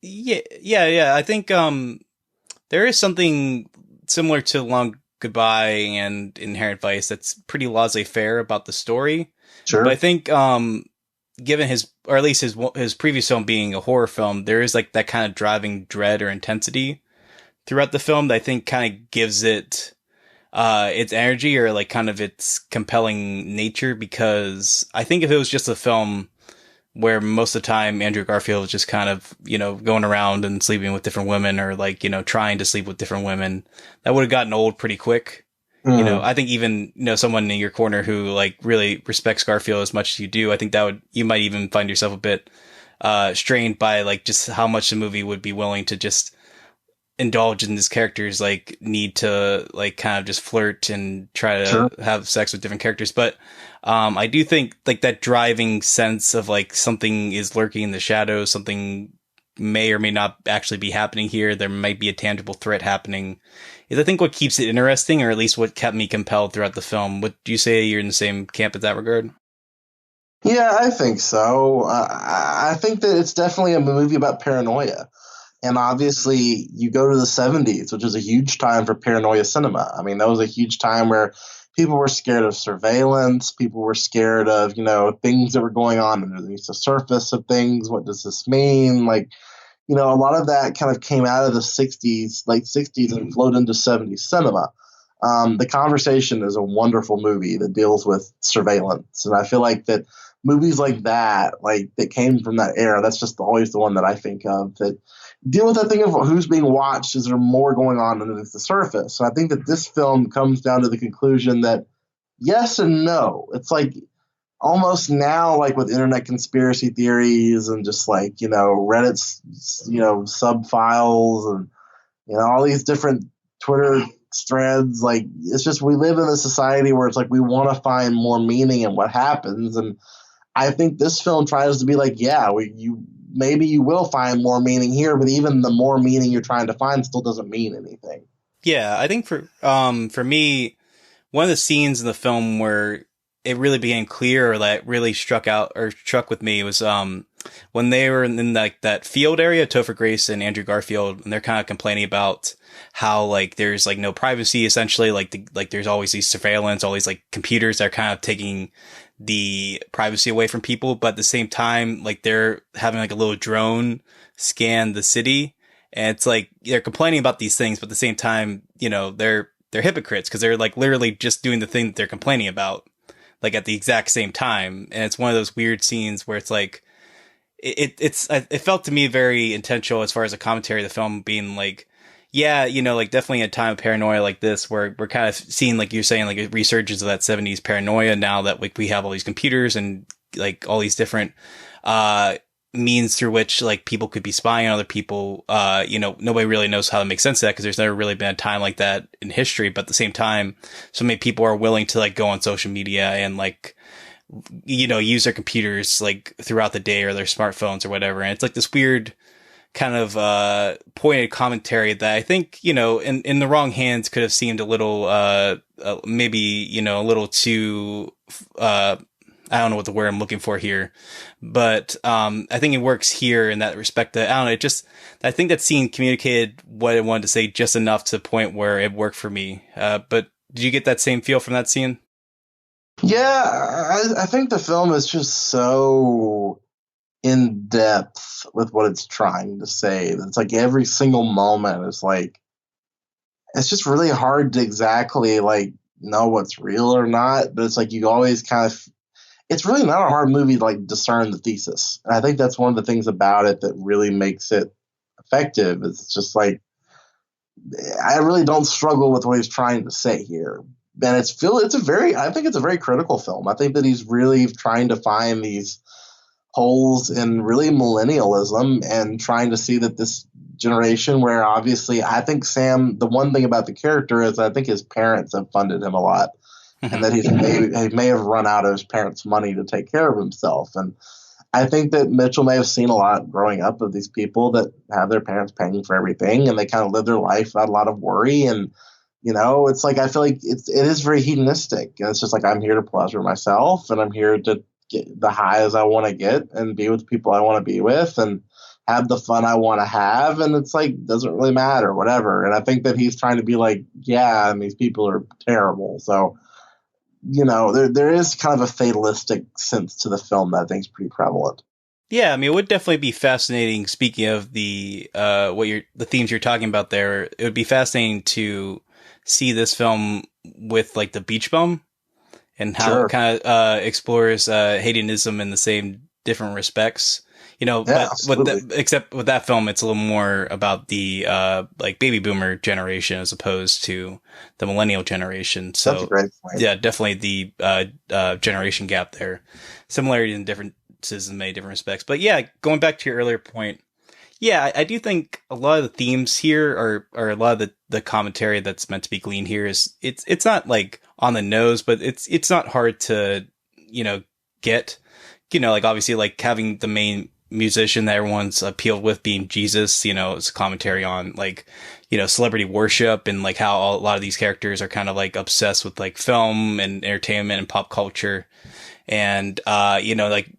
A: Yeah. I think there is something similar to Long Goodbye and Inherent Vice that's pretty laissez-faire about the story.
B: Sure.
A: But I think given or at least his previous film being a horror film, there is like that kind of driving dread or intensity throughout the film that I think kind of gives it its energy or like kind of its compelling nature. Because I think if it was just a film where most of the time Andrew Garfield was just kind of, going around and sleeping with different women or like, trying to sleep with different women, that would have gotten old pretty quick. I think even, someone in your corner who like really respects Garfield as much as you do, I think you might even find yourself a bit, strained by like just how much the movie would be willing to just indulge in this character's like need to like kind of just flirt and try to have sex with different characters. But, I do think like that driving sense of like something is lurking in the shadows, something may or may not actually be happening here. There might be a tangible threat happening. Is I think what keeps it interesting, or at least what kept me compelled throughout the film. Would you say you're in the same camp at that regard?
B: Yeah, I think so. I think that it's definitely a movie about paranoia. And obviously, you go to the 70s, which is a huge time for paranoia cinema. I mean, that was a huge time where people were scared of surveillance. People were scared of, things that were going on underneath the surface of things. What does this mean? Like, a lot of that kind of came out of the 60s, late 60s, and flowed into 70s cinema. The Conversation is a wonderful movie that deals with surveillance. And I feel like that movies like that came from that era, that's just always the one that I think of, that deal with that thing of who's being watched. Is there more going on underneath the surface? So I think that this film comes down to the conclusion that yes and no. It's like almost now, like with internet conspiracy theories and just like, Reddit's, sub files and all these different Twitter threads. Like, it's just, we live in a society where it's like we want to find more meaning in what happens. And I think this film tries to be like, yeah, maybe you will find more meaning here, but even the more meaning you're trying to find still doesn't mean anything.
A: Yeah, I think for me, one of the scenes in the film where it really became clear, or that really struck with me, was when they were in like that field area, Topher Grace and Andrew Garfield, and they're kind of complaining about how like there's like no privacy, essentially, like there's always these surveillance, all these like computers that are kind of taking the privacy away from people, but at the same time, like they're having like a little drone scan the city, and it's like they're complaining about these things, but at the same time, they're hypocrites, because they're like literally just doing the thing that they're complaining about, like at the exact same time. And it's one of those weird scenes where it's like, it felt to me very intentional as far as a commentary of the film being like, yeah, like definitely a time of paranoia like this, where we're kind of seeing, like you're saying, like a resurgence of that 70s paranoia now that like we have all these computers and like all these different, means through which like people could be spying on other people. Nobody really knows how to make sense of that, because there's never really been a time like that in history. But at the same time, so many people are willing to like go on social media and like, use their computers like throughout the day, or their smartphones or whatever. And it's like this weird kind of pointed commentary that I think, in the wrong hands could have seemed a little maybe, a little too I don't know what the word I'm looking for here, but I think it works here in that respect. That I don't know, I think that scene communicated what it wanted to say just enough to the point where it worked for me. But did you get that same feel from that scene?
B: Yeah, I think the film is just so in depth with what it's trying to say. It's like every single moment is like, it's just really hard to exactly like know what's real or not. But it's like you always kind of, it's really not a hard movie to like discern the thesis. And I think that's one of the things about it that really makes it effective. It's just like, I really don't struggle with what he's trying to say here. And I think it's a very critical film. I think that he's really trying to find these holes in really millennialism, and trying to see that this generation, where obviously I think Sam, the one thing about the character is I think his parents have funded him a lot, and that he may have run out of his parents' money to take care of himself. And I think that Mitchell may have seen a lot growing up of these people that have their parents paying for everything, and they kind of live their life without a lot of worry. And it's like, I feel like it is very hedonistic, and it's just like, I'm here to pleasure myself, and I'm here to get the highs I want to get, and be with the people I want to be with, and have the fun I want to have. And it's like, doesn't really matter, whatever. And I think that he's trying to be like, yeah, and these people are terrible. So, there is kind of a fatalistic sense to the film that I think is pretty prevalent.
A: Yeah, I mean, it would definitely be fascinating. Speaking of the themes you're talking about there, it would be fascinating to see this film with like the Beach Bum, and how it kind of explores hedonism in the same different respects. Except with that film, it's a little more about the like baby boomer generation as opposed to the millennial generation. So that's a great point. Yeah, definitely the generation gap there. Similarity and differences in many different respects. But yeah, going back to your earlier point, yeah, I do think a lot of the themes here are a lot of the commentary that's meant to be gleaned here is it's not like on the nose, but it's not hard to, get, like obviously like having the main musician that everyone's appealed with being Jesus, it's a commentary on like, celebrity worship, and like how a lot of these characters are kind of like obsessed with like film and entertainment and pop culture. And, like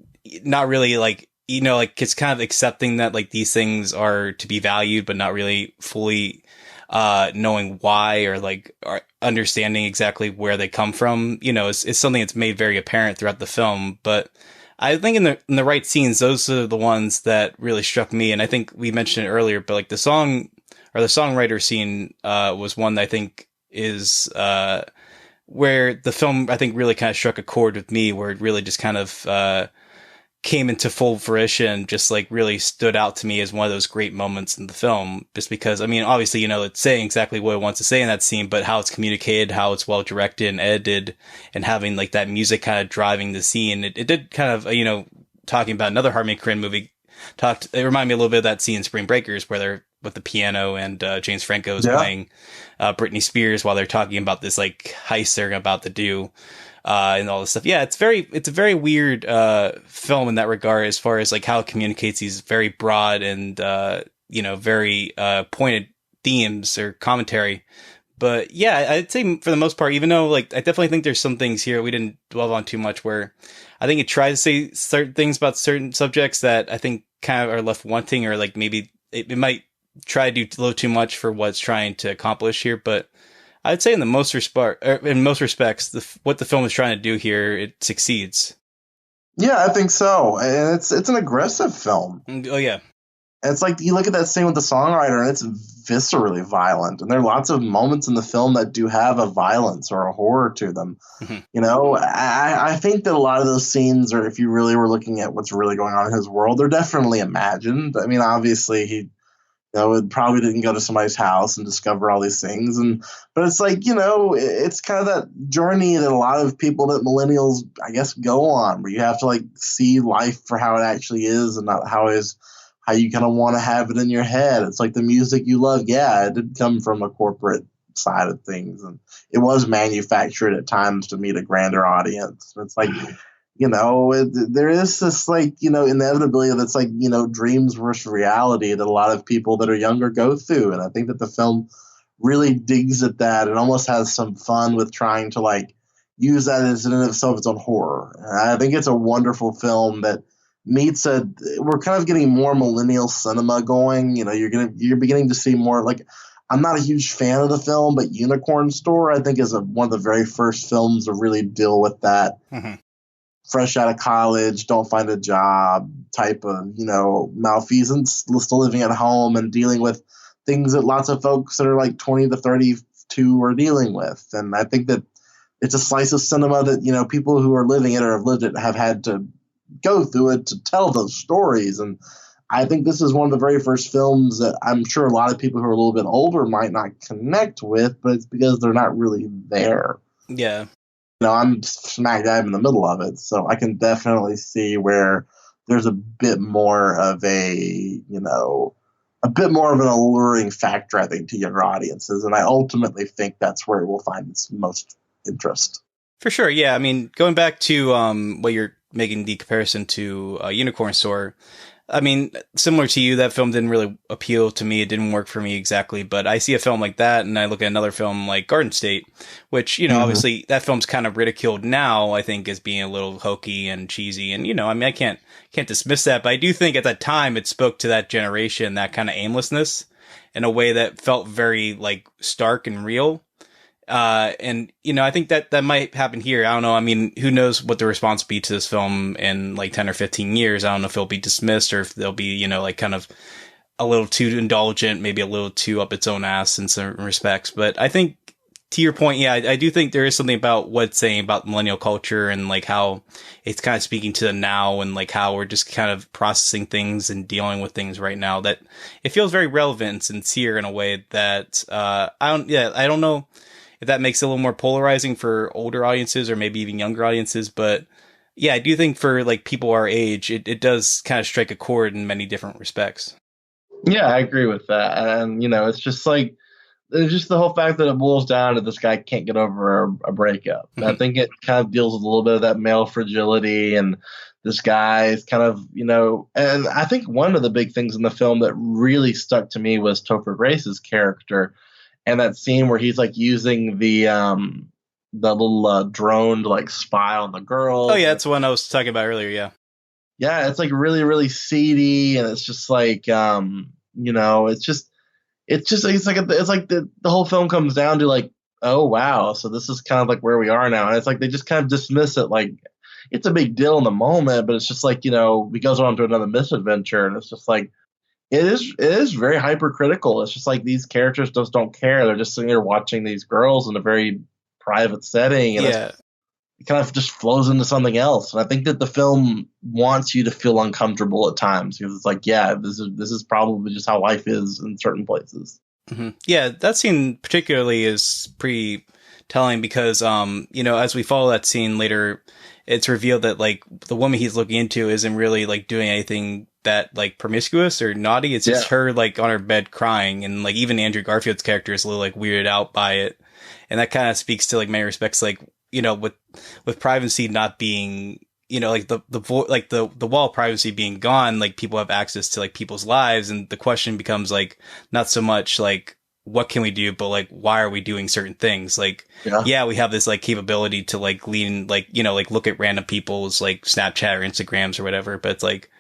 A: not really like, like it's kind of accepting that like these things are to be valued, but not really fully, knowing why, or like understanding exactly where they come from, is something that's made very apparent throughout the film. But I think in the right scenes, those are the ones that really struck me. And I think we mentioned it earlier, but like the song or the songwriter scene, was one that I think is, where the film, I think, really kind of struck a chord with me, where it really just kind of, came into full fruition, just like really stood out to me as one of those great moments in the film. Just because, I mean, obviously, it's saying exactly what it wants to say in that scene, but how it's communicated, how it's well directed and edited, and having like that music kind of driving the scene. It did kind of, talking about another Harmony Korine movie, it reminded me a little bit of that scene in Spring Breakers, where they're with the piano, and James Franco is playing Britney Spears while they're talking about this like heist they're about to do. And all this stuff. Yeah, it's a very weird film in that regard, as far as like how it communicates these very broad and very pointed themes or commentary. But yeah, I'd say for the most part, even though like I definitely think there's some things here we didn't dwell on too much, where I think it tries to say certain things about certain subjects that I think kind of are left wanting, or like maybe it might try to do a little too much for what it's trying to accomplish here, but I'd say in most respects, what the film is trying to do here, it succeeds.
B: Yeah, I think so. And it's an aggressive film.
A: Oh, yeah.
B: And it's like you look at that scene with the songwriter, and it's viscerally violent. And there are lots of moments in the film that do have a violence or a horror to them. Mm-hmm. I think that a lot of those scenes, or if you really were looking at what's really going on in his world, they're definitely imagined. I mean, obviously, he it probably didn't go to somebody's house and discover all these things. But it's like, it's kind of that journey that a lot of people, that millennials, I guess, go on, where you have to like see life for how it actually is, and not how you kind of want to have it in your head. It's like the music you love. Yeah, it did come from a corporate side of things, and it was manufactured at times to meet a grander audience. It's like, there is this like, inevitability that's like, dreams versus reality that a lot of people that are younger go through. And I think that the film really digs at that and almost has some fun with trying to like use that as in and of itself its own horror. And I think it's a wonderful film that meets we're kind of getting more millennial cinema going. You're beginning to see more like, I'm not a huge fan of the film, but Unicorn Store, I think, is one of the very first films to really deal with that. Mm-hmm. Fresh out of college, don't find a job type of, malfeasance, still living at home and dealing with things that lots of folks that are like 20 to 32 are dealing with. And I think that it's a slice of cinema that, people who are living it or have lived it have had to go through it to tell those stories. And I think this is one of the very first films that I'm sure a lot of people who are a little bit older might not connect with, but it's because they're not really there.
A: Yeah.
B: I'm smack dab in the middle of it, so I can definitely see where there's a bit more of an alluring factor, I think, to younger audiences, and I ultimately think that's where it will find its most interest.
A: For sure, yeah. I mean, going back to what you're making the comparison to Unicorn Store, I mean, similar to you, that film didn't really appeal to me. It didn't work for me exactly. But I see a film like that, and I look at another film like Garden State, which, mm-hmm. obviously that film's kind of ridiculed now, I think, as being a little hokey and cheesy. And, I mean, I can't dismiss that. But I do think at that time it spoke to that generation, that kind of aimlessness, in a way that felt very, like, stark and real. And, I think that might happen here. I don't know. I mean, who knows what the response will be to this film in like 10 or 15 years. I don't know if it'll be dismissed or if they'll be, like kind of a little too indulgent, maybe a little too up its own ass in certain respects. But I think to your point, yeah, I do think there is something about what it's saying about millennial culture and like how it's kind of speaking to the now and like how we're just kind of processing things and dealing with things right now, that it feels very relevant and sincere in a way that, I don't know if that makes it a little more polarizing for older audiences or maybe even younger audiences. But yeah, I do think for like people our age, it does kind of strike a chord in many different respects.
B: Yeah, I agree with that. And, it's just like, it's just the whole fact that it boils down to this guy can't get over a breakup. Mm-hmm. I think it kind of deals with a little bit of that male fragility, and this guy is kind of, and I think one of the big things in the film that really stuck to me was Topher Grace's character. And that scene where he's like using the little drone to like spy on the girl.
A: Oh yeah, that's the one I was talking about earlier. Yeah,
B: yeah, it's like really, really seedy, and it's just like it's like the whole film comes down to like, oh wow, so this is kind of like where we are now, and it's like they just kind of dismiss it like it's a big deal in the moment, but it's just like he goes on to another misadventure, and it's just like. It is very hypercritical. It's just like these characters just don't care. They're just sitting there watching these girls in a very private setting, and it kind of just flows into something else. And I think that the film wants you to feel uncomfortable at times because it's like, yeah, this is probably just how life is in certain places.
A: Mm-hmm. Yeah, that scene particularly is pretty telling because, as we follow that scene later it's revealed that like the woman he's looking into isn't really like doing anything that like promiscuous or naughty. It's just her like on her bed crying, and like even Andrew Garfield's character is a little like weirded out by it, and that kind of speaks to like many respects, like, you know, with privacy not being, you know, like the wall of privacy being gone, like people have access to like people's lives, and the question becomes like not so much like what can we do, but like why are we doing certain things? Like, yeah, we have this like capability to like lean, like, you know, like look at random people's like Snapchat or Instagrams or whatever, but it's like,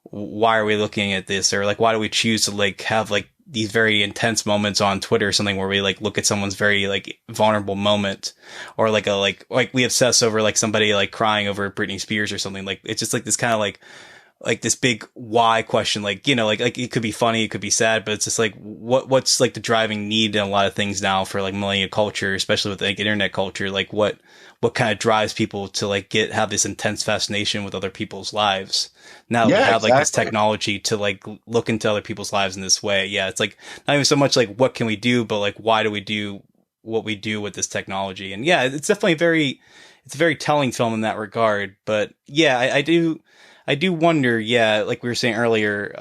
A: why are we looking at this? Or like, why do we choose to like have like these very intense moments on Twitter or something where we like look at someone's very like vulnerable moment, or like like we obsess over like somebody like crying over Britney Spears or something. Like, it's just like this kind of like this big why question, like, you know, like it could be funny, it could be sad, but it's just like, what's like the driving need in a lot of things now for like millennial culture, especially with like internet culture, like what kind of drives people to like have this intense fascination with other people's lives now that we have like this technology to like look into other people's lives in this way. Yeah, it's like not even so much like what can we do, but like why do we do what we do with this technology? And yeah, it's definitely it's a very telling film in that regard. But yeah, I do wonder, yeah, like we were saying earlier,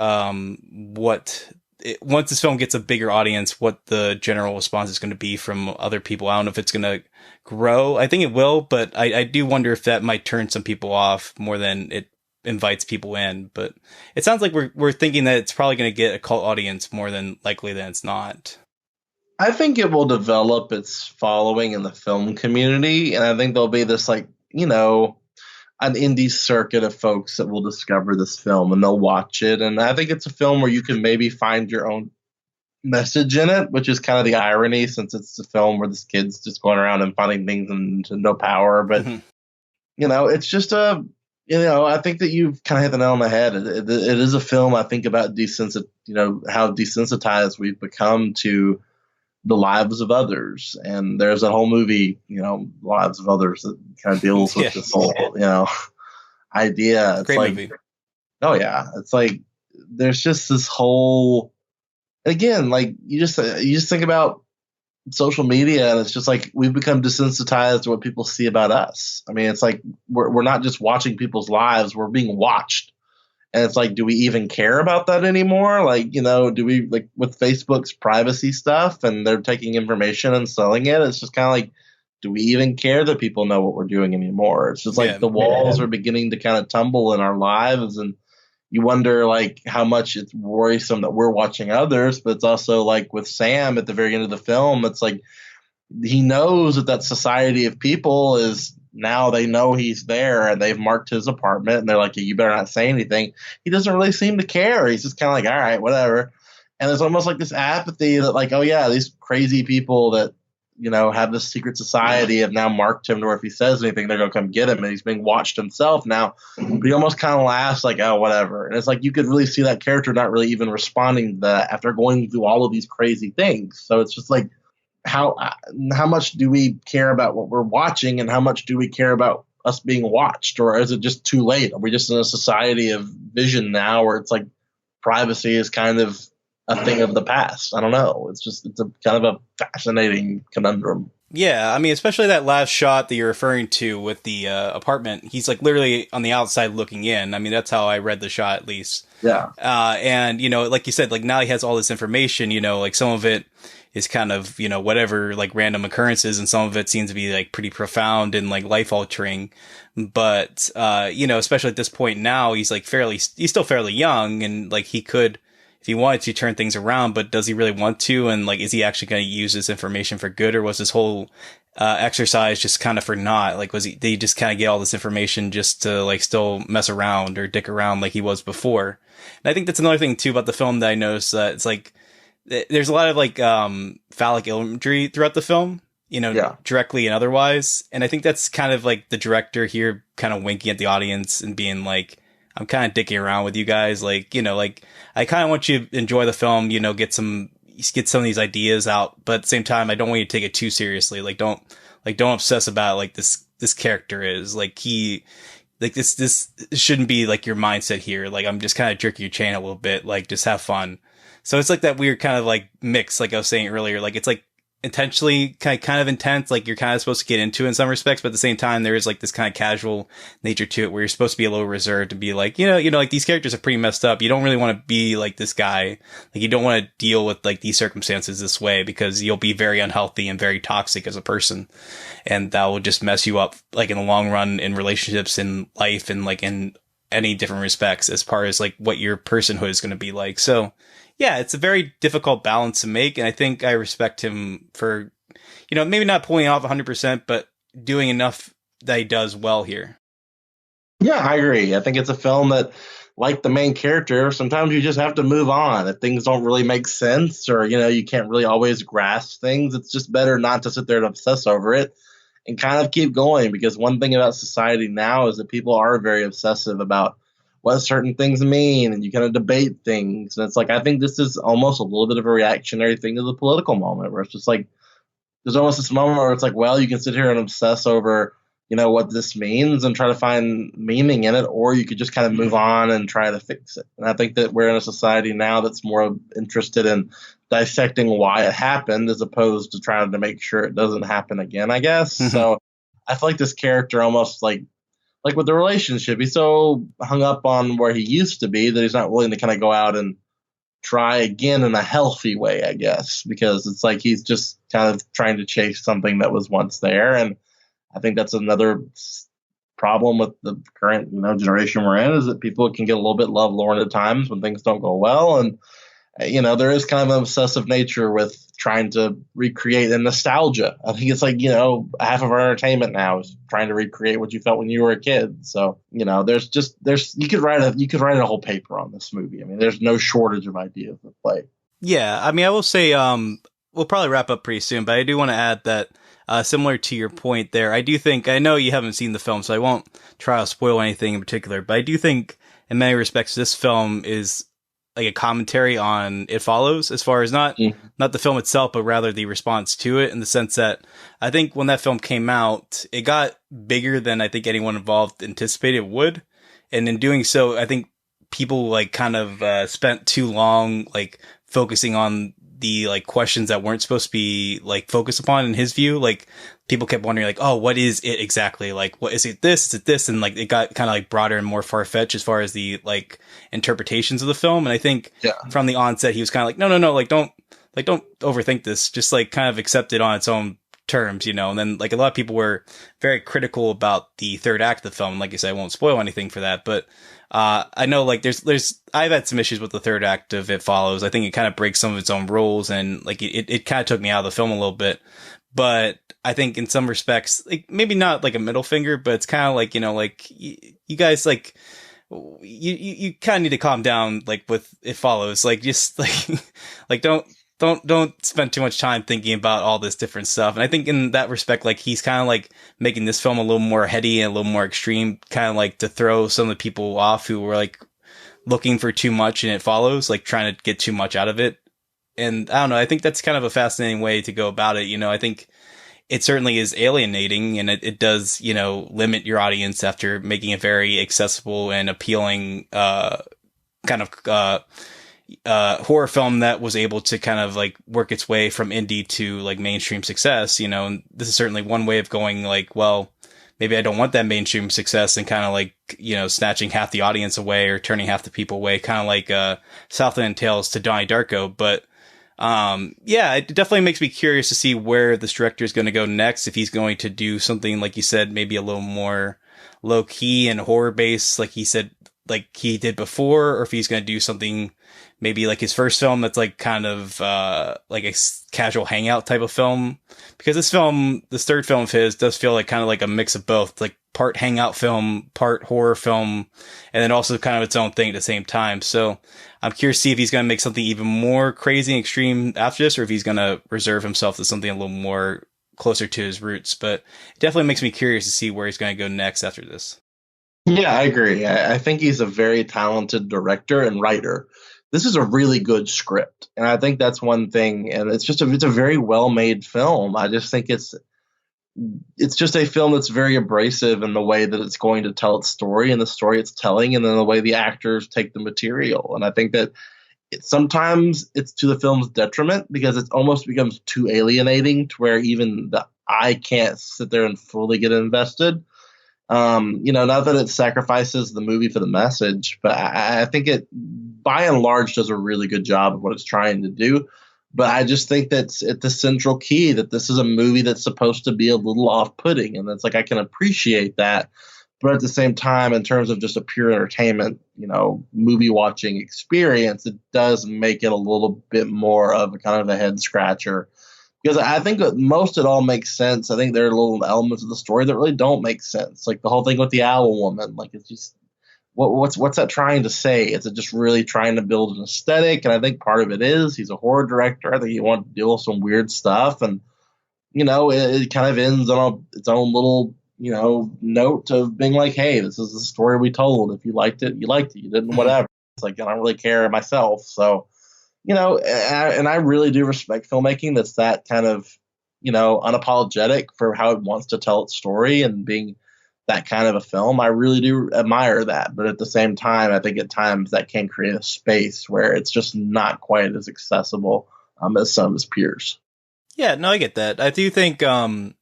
A: once this film gets a bigger audience, what the general response is going to be from other people. I don't know if it's going to grow. I think it will, but I do wonder if that might turn some people off more than it invites people in. But it sounds like we're thinking that it's probably going to get a cult audience more than likely than it's not.
B: I think it will develop its following in the film community, and I think there'll be this, like, you know, an indie circuit of folks that will discover this film and they'll watch it. And I think it's a film where you can maybe find your own message in it, which is kind of the irony, since it's a film where this kid's just going around and finding things and no power. But, you know, it's just you know, I think that you've kind of hit the nail on the head. It is a film, I think, about you know, how desensitized we've become to the lives of others. And there's a whole movie, you know, Lives of Others, that kind of deals with this whole, you know, idea. It's
A: great
B: like,
A: movie.
B: Oh yeah. It's like, there's just this whole, again, like you just think about social media, and it's just like we've become desensitized to what people see about us. I mean, it's like we're not just watching people's lives, we're being watched. And it's like, do we even care about that anymore? Like, you know, do we, like with Facebook's privacy stuff and they're taking information and selling it? It's just kind of like, do we even care that people know what we're doing anymore? It's just like the walls are beginning to kind of tumble in our lives. And you wonder like how much it's worrisome that we're watching others. But it's also like with Sam at the very end of the film, it's like he knows that society of people is, now they know he's there and they've marked his apartment and they're like, you better not say anything. He doesn't really seem to care. He's just kind of like, all right, whatever. And there's almost like this apathy that like, oh yeah, these crazy people that, you know, have this secret society have now marked him to where if he says anything, they're going to come get him. And he's being watched himself now. But he almost kind of laughs like, oh, whatever. And it's like you could really see that character not really even responding to that after going through all of these crazy things. So it's just like, how much do we care about what we're watching, and how much do we care about us being watched? Or is it just too late? Are we just in a society of vision now where it's like privacy is kind of a thing of the past? I don't know. It's a kind of a fascinating conundrum.
A: Yeah, I mean, especially that last shot that you're referring to with the apartment. He's like literally on the outside looking in. I mean, that's how I read the shot, at least.
B: Yeah.
A: And, you know, like you said, like now he has all this information, you know, like some of it is kind of, you know, whatever, like random occurrences, and some of it seems to be like pretty profound and like life altering. But, you know, especially at this point now, he's still fairly young, and like he could, if he wanted to, turn things around, but does he really want to? And like, is he actually going to use this information for good, or was this whole exercise just kind of for naught? Like, did he just kind of get all this information just to like still mess around or dick around like he was before? And I think that's another thing too about the film that I noticed, that it's like, there's a lot of like phallic imagery throughout the film, you know, directly and otherwise. And I think that's kind of like the director here kind of winking at the audience and being like, I'm kind of dicking around with you guys. Like, you know, like I kind of want you to enjoy the film, you know, get some of these ideas out. But at the same time, I don't want you to take it too seriously. Like, don't obsess about like this character is like this shouldn't be like your mindset here. Like, I'm just kind of jerking your chain a little bit. Like, just have fun. So it's like that weird kind of like mix, like I was saying earlier, like it's like intentionally kind of intense, like you're kind of supposed to get into it in some respects, but at the same time there is like this kind of casual nature to it where you're supposed to be a little reserved and be like, like these characters are pretty messed up. You don't really want to be like this guy. Like you don't want to deal with like these circumstances this way because you'll be very unhealthy and very toxic as a person. And that will just mess you up like in the long run in relationships, in life, and like in any different respects as far as like what your personhood is going to be like. So yeah, it's a very difficult balance to make. And I think I respect him for, maybe not pulling off 100%, but doing enough that he does well here.
B: Yeah, I agree. I think it's a film that, like the main character, sometimes you just have to move on. If things don't really make sense or, you can't really always grasp things, it's just better not to sit there and obsess over it and kind of keep going. Because one thing about society now is that people are very obsessive about what certain things mean, and you kind of debate things. And it's like, I think this is almost a little bit of a reactionary thing to the political moment where it's just like, there's almost this moment where it's like, well, you can sit here and obsess over, what this means and try to find meaning in it, or you could just kind of move on and try to fix it. And I think that we're in a society now that's more interested in dissecting why it happened as opposed to trying to make sure it doesn't happen again, I guess. So I feel like this character almost like with the relationship, he's so hung up on where he used to be that he's not willing to kind of go out and try again in a healthy way, I guess, because it's like he's just kind of trying to chase something that was once there. And I think that's another problem with the current generation we're in, is that people can get a little bit lovelorn at times when things don't go well. And there is kind of an obsessive nature with trying to recreate a nostalgia. I think it's like, half of our entertainment now is trying to recreate what you felt when you were a kid. So, there's you could write a whole paper on this movie. I mean, there's no shortage of ideas to play.
A: Yeah. I mean, I will say, we'll probably wrap up pretty soon, but I do want to add that, similar to your point there, I know you haven't seen the film, so I won't try to spoil anything in particular, but I do think in many respects, this film is like a commentary on It Follows, as far as not the film itself, but rather the response to it, in the sense that I think when that film came out, it got bigger than I think anyone involved anticipated it would. And in doing so, I think people like kind of spent too long like focusing on the like questions that weren't supposed to be like focused upon in his view. Like people kept wondering like, oh, what is it exactly? Like, what is it? Is it this? And like, it got kind of like broader and more far fetched as far as the like interpretations of the film. And I think from the onset, he was kind of like, no, like, don't overthink this. Just like kind of accept it on its own terms, And then like a lot of people were very critical about the third act of the film. Like I said, I won't spoil anything for that, but I know like I've had some issues with the third act of It Follows. I think it kind of breaks some of its own rules, and like it kind of took me out of the film a little bit. But I think in some respects, like maybe not like a middle finger, but it's kind of like, like you guys like, you kind of need to calm down, like with It Follows, like just like, like don't spend too much time thinking about all this different stuff. And I think in that respect, like he's kind of like making this film a little more heady and a little more extreme, kind of like to throw some of the people off who were like looking for too much in It Follows, like trying to get too much out of it. And I don't know, I think that's kind of a fascinating way to go about it. I think it certainly is alienating, and it does, limit your audience after making a very accessible and appealing, kind of, horror film that was able to kind of like work its way from indie to like mainstream success, and this is certainly one way of going like, well, maybe I don't want that mainstream success and kind of like, snatching half the audience away or turning half the people away, kind of like, Southland Tales to Donnie Darko. But, yeah, it definitely makes me curious to see where this director is going to go next. If he's going to do something, like you said, maybe a little more low key and horror based, like he said, like he did before, or if he's going to do something maybe like his first film that's like kind of like a casual hangout type of film, because this third film of his does feel like kind of like a mix of both, like part hangout film, part horror film, and then also kind of its own thing at the same time. So I'm curious to see if he's going to make something even more crazy and extreme after this, or if he's going to reserve himself to something a little more closer to his roots. But it definitely makes me curious to see where he's going to go next after this.
B: Yeah, I agree. I think he's a very talented director and writer. This is a really good script, and I think that's one thing. And it's a very well made film. I just think it's just a film that's very abrasive in the way that it's going to tell its story and the story it's telling, and then the way the actors take the material. And I think that sometimes it's to the film's detriment because it almost becomes too alienating to where even the I can't sit there and fully get invested. Not that it sacrifices the movie for the message, but I think it, by and large, does a really good job of what it's trying to do. But I just think that's it's the central key that this is a movie that's supposed to be a little off-putting, and it's like I can appreciate that, but at the same time, in terms of just a pure entertainment, movie watching experience, it does make it a little bit more of a kind of a head scratcher. Because I think that most it all makes sense. I think there are little elements of the story that really don't make sense, like the whole thing with the owl woman. Like it's just what's that trying to say? Is it just really trying to build an aesthetic? And I think part of it is he's a horror director. I think he wanted to deal with some weird stuff, and it kind of ends on its own little note of being like, hey, this is the story we told. If you liked it, you liked it. You didn't, whatever. It's like I don't really care myself. So and I really do respect filmmaking that's that kind of unapologetic for how it wants to tell its story and being that kind of a film. I really do admire that, but at the same time, I think at times that can create a space where it's just not quite as accessible as some of his peers.
A: Yeah, no, I get that. I do think, to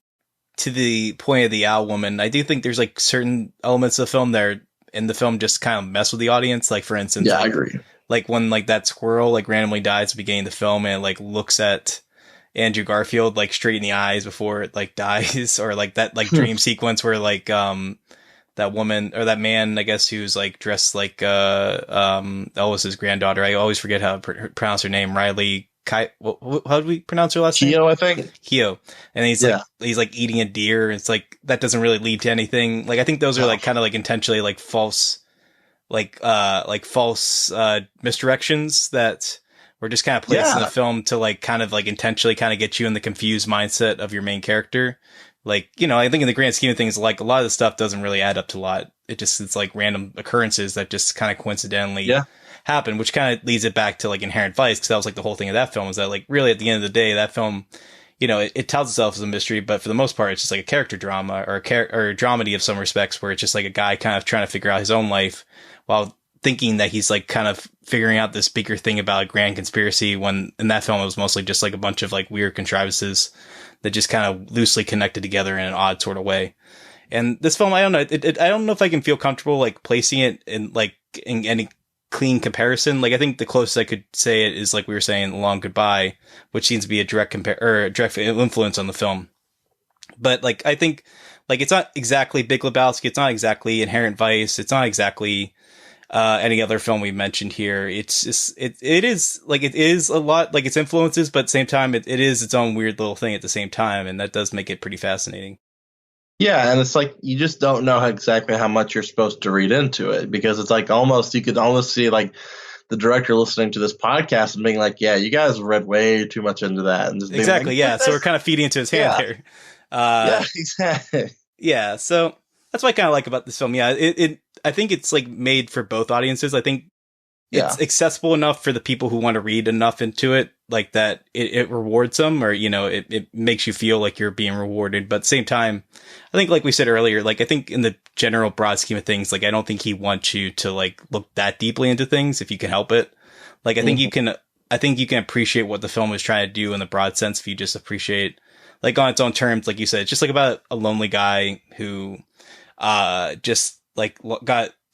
A: the point of the owl woman, I do think there's like certain elements of the film there in the film just kind of mess with the audience. Like for instance,
B: I agree.
A: Like when like that squirrel like randomly dies at the beginning of the film and it, like looks at Andrew Garfield like straight in the eyes before it like dies, or like that like dream sequence where like that woman or that man, I guess, who's like dressed like Elvis's granddaughter. I always forget how to pronounce her name. Riley how do we pronounce her last name?
B: Keough, I think.
A: Keough. And he's like eating a deer. It's like that doesn't really lead to anything. Like I think those are like kind of like intentionally like false misdirections that were just kind of placed in the film to like kind of like intentionally kind of get you in the confused mindset of your main character. Like, I think in the grand scheme of things, like a lot of the stuff doesn't really add up to a lot. It's like random occurrences that just kind of coincidentally happen, which kind of leads it back to like Inherent Vice. Cause that was like the whole thing of that film, was that like really at the end of the day, that film, it tells itself as a mystery, but for the most part, it's just like a character drama or a dramedy of some respects, where it's just like a guy kind of trying to figure out his own life while thinking that he's like kind of figuring out this bigger thing about a grand conspiracy, when in that film it was mostly just like a bunch of like weird contrivances that just kind of loosely connected together in an odd sort of way. And this film, I don't know, I don't know if I can feel comfortable like placing it in any clean comparison. Like I think the closest I could say it is like we were saying Long Goodbye, which seems to be a direct influence on the film. But like I think like it's not exactly Big Lebowski, it's not exactly Inherent Vice, it's not exactly any other film we mentioned here. It's just it is a lot like its influences, but at the same time it is its own weird little thing at the same time, and that does make it pretty fascinating.
B: Yeah, and it's like you just don't know exactly how much you're supposed to read into it, because it's like you could almost see like the director listening to this podcast and being like, yeah, you guys read way too much into that. And just
A: exactly,
B: like,
A: yeah. So we're kind of feeding into his hand here.
B: Yeah, exactly.
A: Yeah, so that's what I kind of like about this film. Yeah, I think it's like made for both audiences. I think it's accessible enough for the people who want to read enough into it, like that it rewards them, or, it makes you feel like you're being rewarded. But at the same time, I think like we said earlier, like I think in the general broad scheme of things, like I don't think he wants you to like look that deeply into things if you can help it. Like I think you can appreciate what the film is trying to do in the broad sense if you just appreciate like on its own terms. Like you said, it's just like about a lonely guy who just like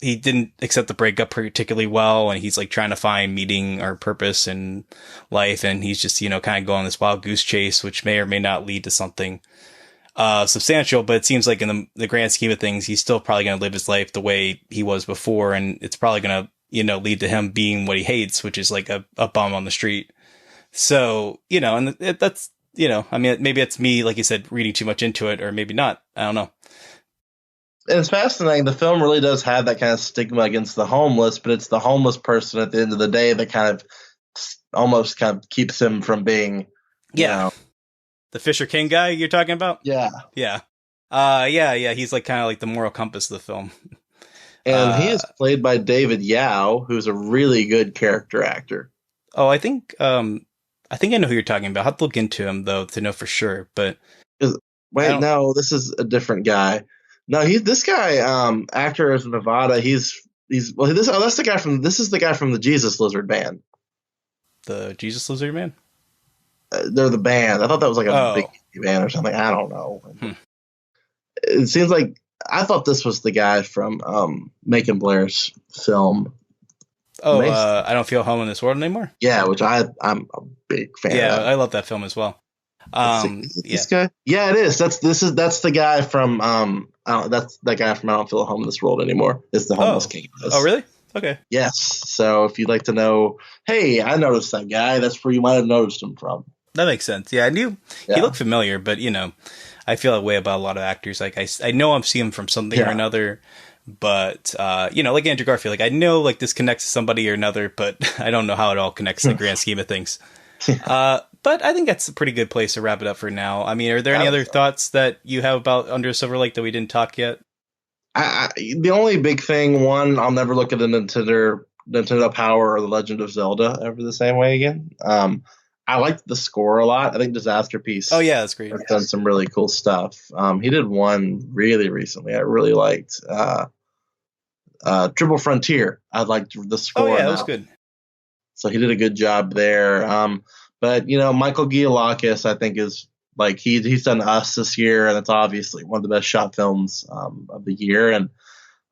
A: he didn't accept the breakup particularly well, and he's like trying to find meaning or purpose in life, and he's just kind of going on this wild goose chase, which may or may not lead to something substantial. But it seems like in the grand scheme of things, he's still probably going to live his life the way he was before, and it's probably going to lead to him being what he hates, which is like a bum on the street. So and that's I mean, maybe it's me, like you said, reading too much into it, or maybe not. I don't know.
B: And it's fascinating. The film really does have that kind of stigma against the homeless, but it's the homeless person at the end of the day that kind of almost kind of keeps him from being,
A: the Fisher King guy you're talking about.
B: Yeah.
A: He's like kind of like the moral compass of the film.
B: And he is played by David Yao, who's a really good character actor.
A: Oh, I think I know who you're talking about. I have to look into him though to know for sure. But
B: no, this is a different guy. No, this guy, actor is Nevada. This is the guy from the Jesus Lizard Band.
A: The Jesus Lizard Man?
B: They're the band. I thought that was like a
A: Oh.
B: big band or something. I don't know.
A: Hmm.
B: It seems like I thought this was the guy from Macon Blair's film.
A: Oh, I Don't Feel Home in This World Anymore?
B: Yeah, which I'm a big fan
A: Yeah,
B: of.
A: I love that film as well.
B: Is it this guy? Yeah, it is. That's the guy from that's that guy from I Don't Feel Home in This World Anymore. It's the homeless king.
A: Oh, really? Okay.
B: Yes. So if you'd like to know, hey, I noticed that guy. That's where you might have noticed him from.
A: That makes sense. Yeah, I knew he looked familiar, but I feel that way about a lot of actors. Like I know I'm seeing him from something or another, but like Andrew Garfield, like I know like this connects to somebody or another, but I don't know how it all connects in the grand scheme of things. But I think that's a pretty good place to wrap it up for now. I mean, are there any other thoughts that you have about Under the Silver Lake that we didn't talk yet?
B: The only big thing, one, I'll never look at the Nintendo Power or The Legend of Zelda ever the same way again. I liked the score a lot. I think Disasterpeace.
A: Oh yeah, that's great.
B: Has done some really cool stuff. He did one really recently. I really liked Triple Frontier. I liked the score.
A: Oh yeah, that was good.
B: So he did a good job there. But Michael Giolakis, I think, is like he's done Us this year, and it's obviously one of the best shot films of the year. And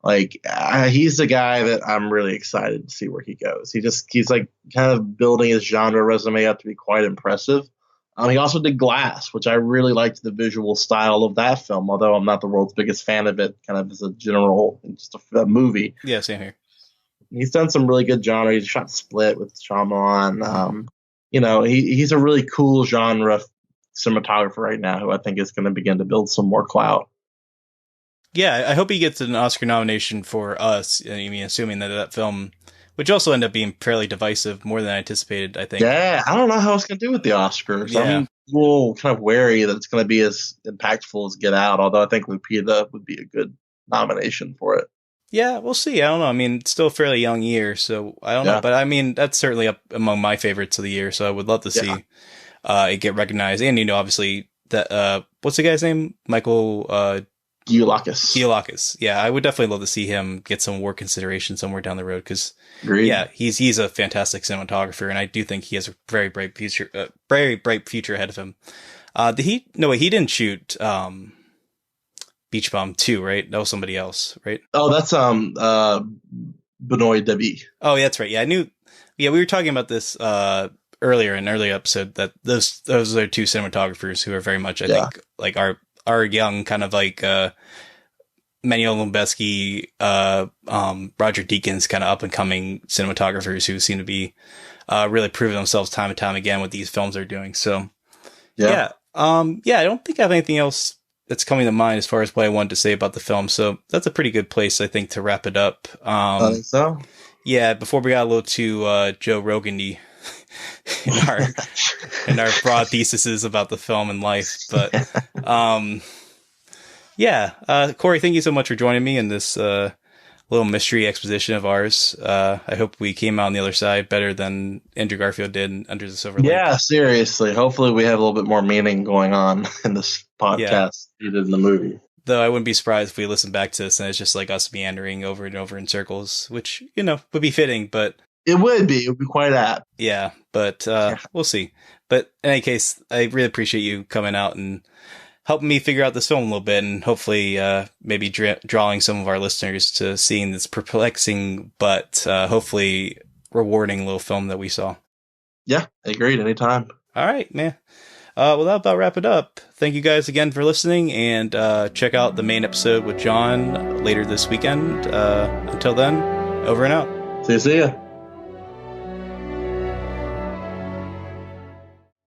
B: like he's the guy that I'm really excited to see where he goes. He's like kind of building his genre resume up to be quite impressive. He also did Glass, which I really liked the visual style of that film, although I'm not the world's biggest fan of it, kind of as a general, just a movie.
A: Yeah, same here.
B: He's done some really good genre. He's shot Split with Shyamalan. He's a really cool genre cinematographer right now who I think is going to begin to build some more clout.
A: Yeah, I hope he gets an Oscar nomination for Us. I mean, assuming that film, which also ended up being fairly divisive, more than I anticipated, I think.
B: Yeah, I don't know how it's going to do with the Oscars. Yeah. I'm a little kind of wary that it's going to be as impactful as Get Out, although I think Lupita would be a good nomination for it.
A: Yeah, we'll see. I don't know. I mean, it's still a fairly young year, so I don't know. But I mean, that's certainly up among my favorites of the year, so I would love to see it get recognized. And, obviously, that what's the guy's name? Michael Giolakis. Yeah, I would definitely love to see him get some more consideration somewhere down the road because, he's a fantastic cinematographer, and I do think he has a very bright future ahead of him. He didn't shoot Beach Bum 2, right? That was somebody else, right?
B: Oh, that's Benoit Debie.
A: Oh, yeah, that's right. Yeah, I knew. Yeah, we were talking about this earlier in an earlier episode that those are two cinematographers who are very much, I think, like our young kind of like Manuel Lubezki, Roger Deakins kind of up and coming cinematographers who seem to be really proving themselves time and time again with these films they're doing. So I don't think I have anything else that's coming to mind as far as what I wanted to say about the film. So that's a pretty good place, I think, to wrap it up.
B: I think so.
A: Yeah, before we got a little too Joe Rogan-y in our broad theses about the film and life. But Corey, thank you so much for joining me in this little mystery exposition of ours. I hope we came out on the other side better than Andrew Garfield did in Under the Silver Lake.
B: Yeah, seriously. Hopefully we have a little bit more meaning going on in this podcast than you did in the movie.
A: Though I wouldn't be surprised if we listen back to this and it's just like us meandering over and over in circles, which, would be fitting, but...
B: It would be quite apt.
A: Yeah, but we'll see. But in any case, I really appreciate you coming out and helping me figure out this film a little bit, and hopefully maybe drawing some of our listeners to seeing this perplexing but hopefully rewarding little film that we saw.
B: Yeah, agreed. Anytime.
A: All right, man. Well, that'll about wrap it up. Thank you guys again for listening, and check out the main episode with John later this weekend. Until then, over and out.
B: See ya.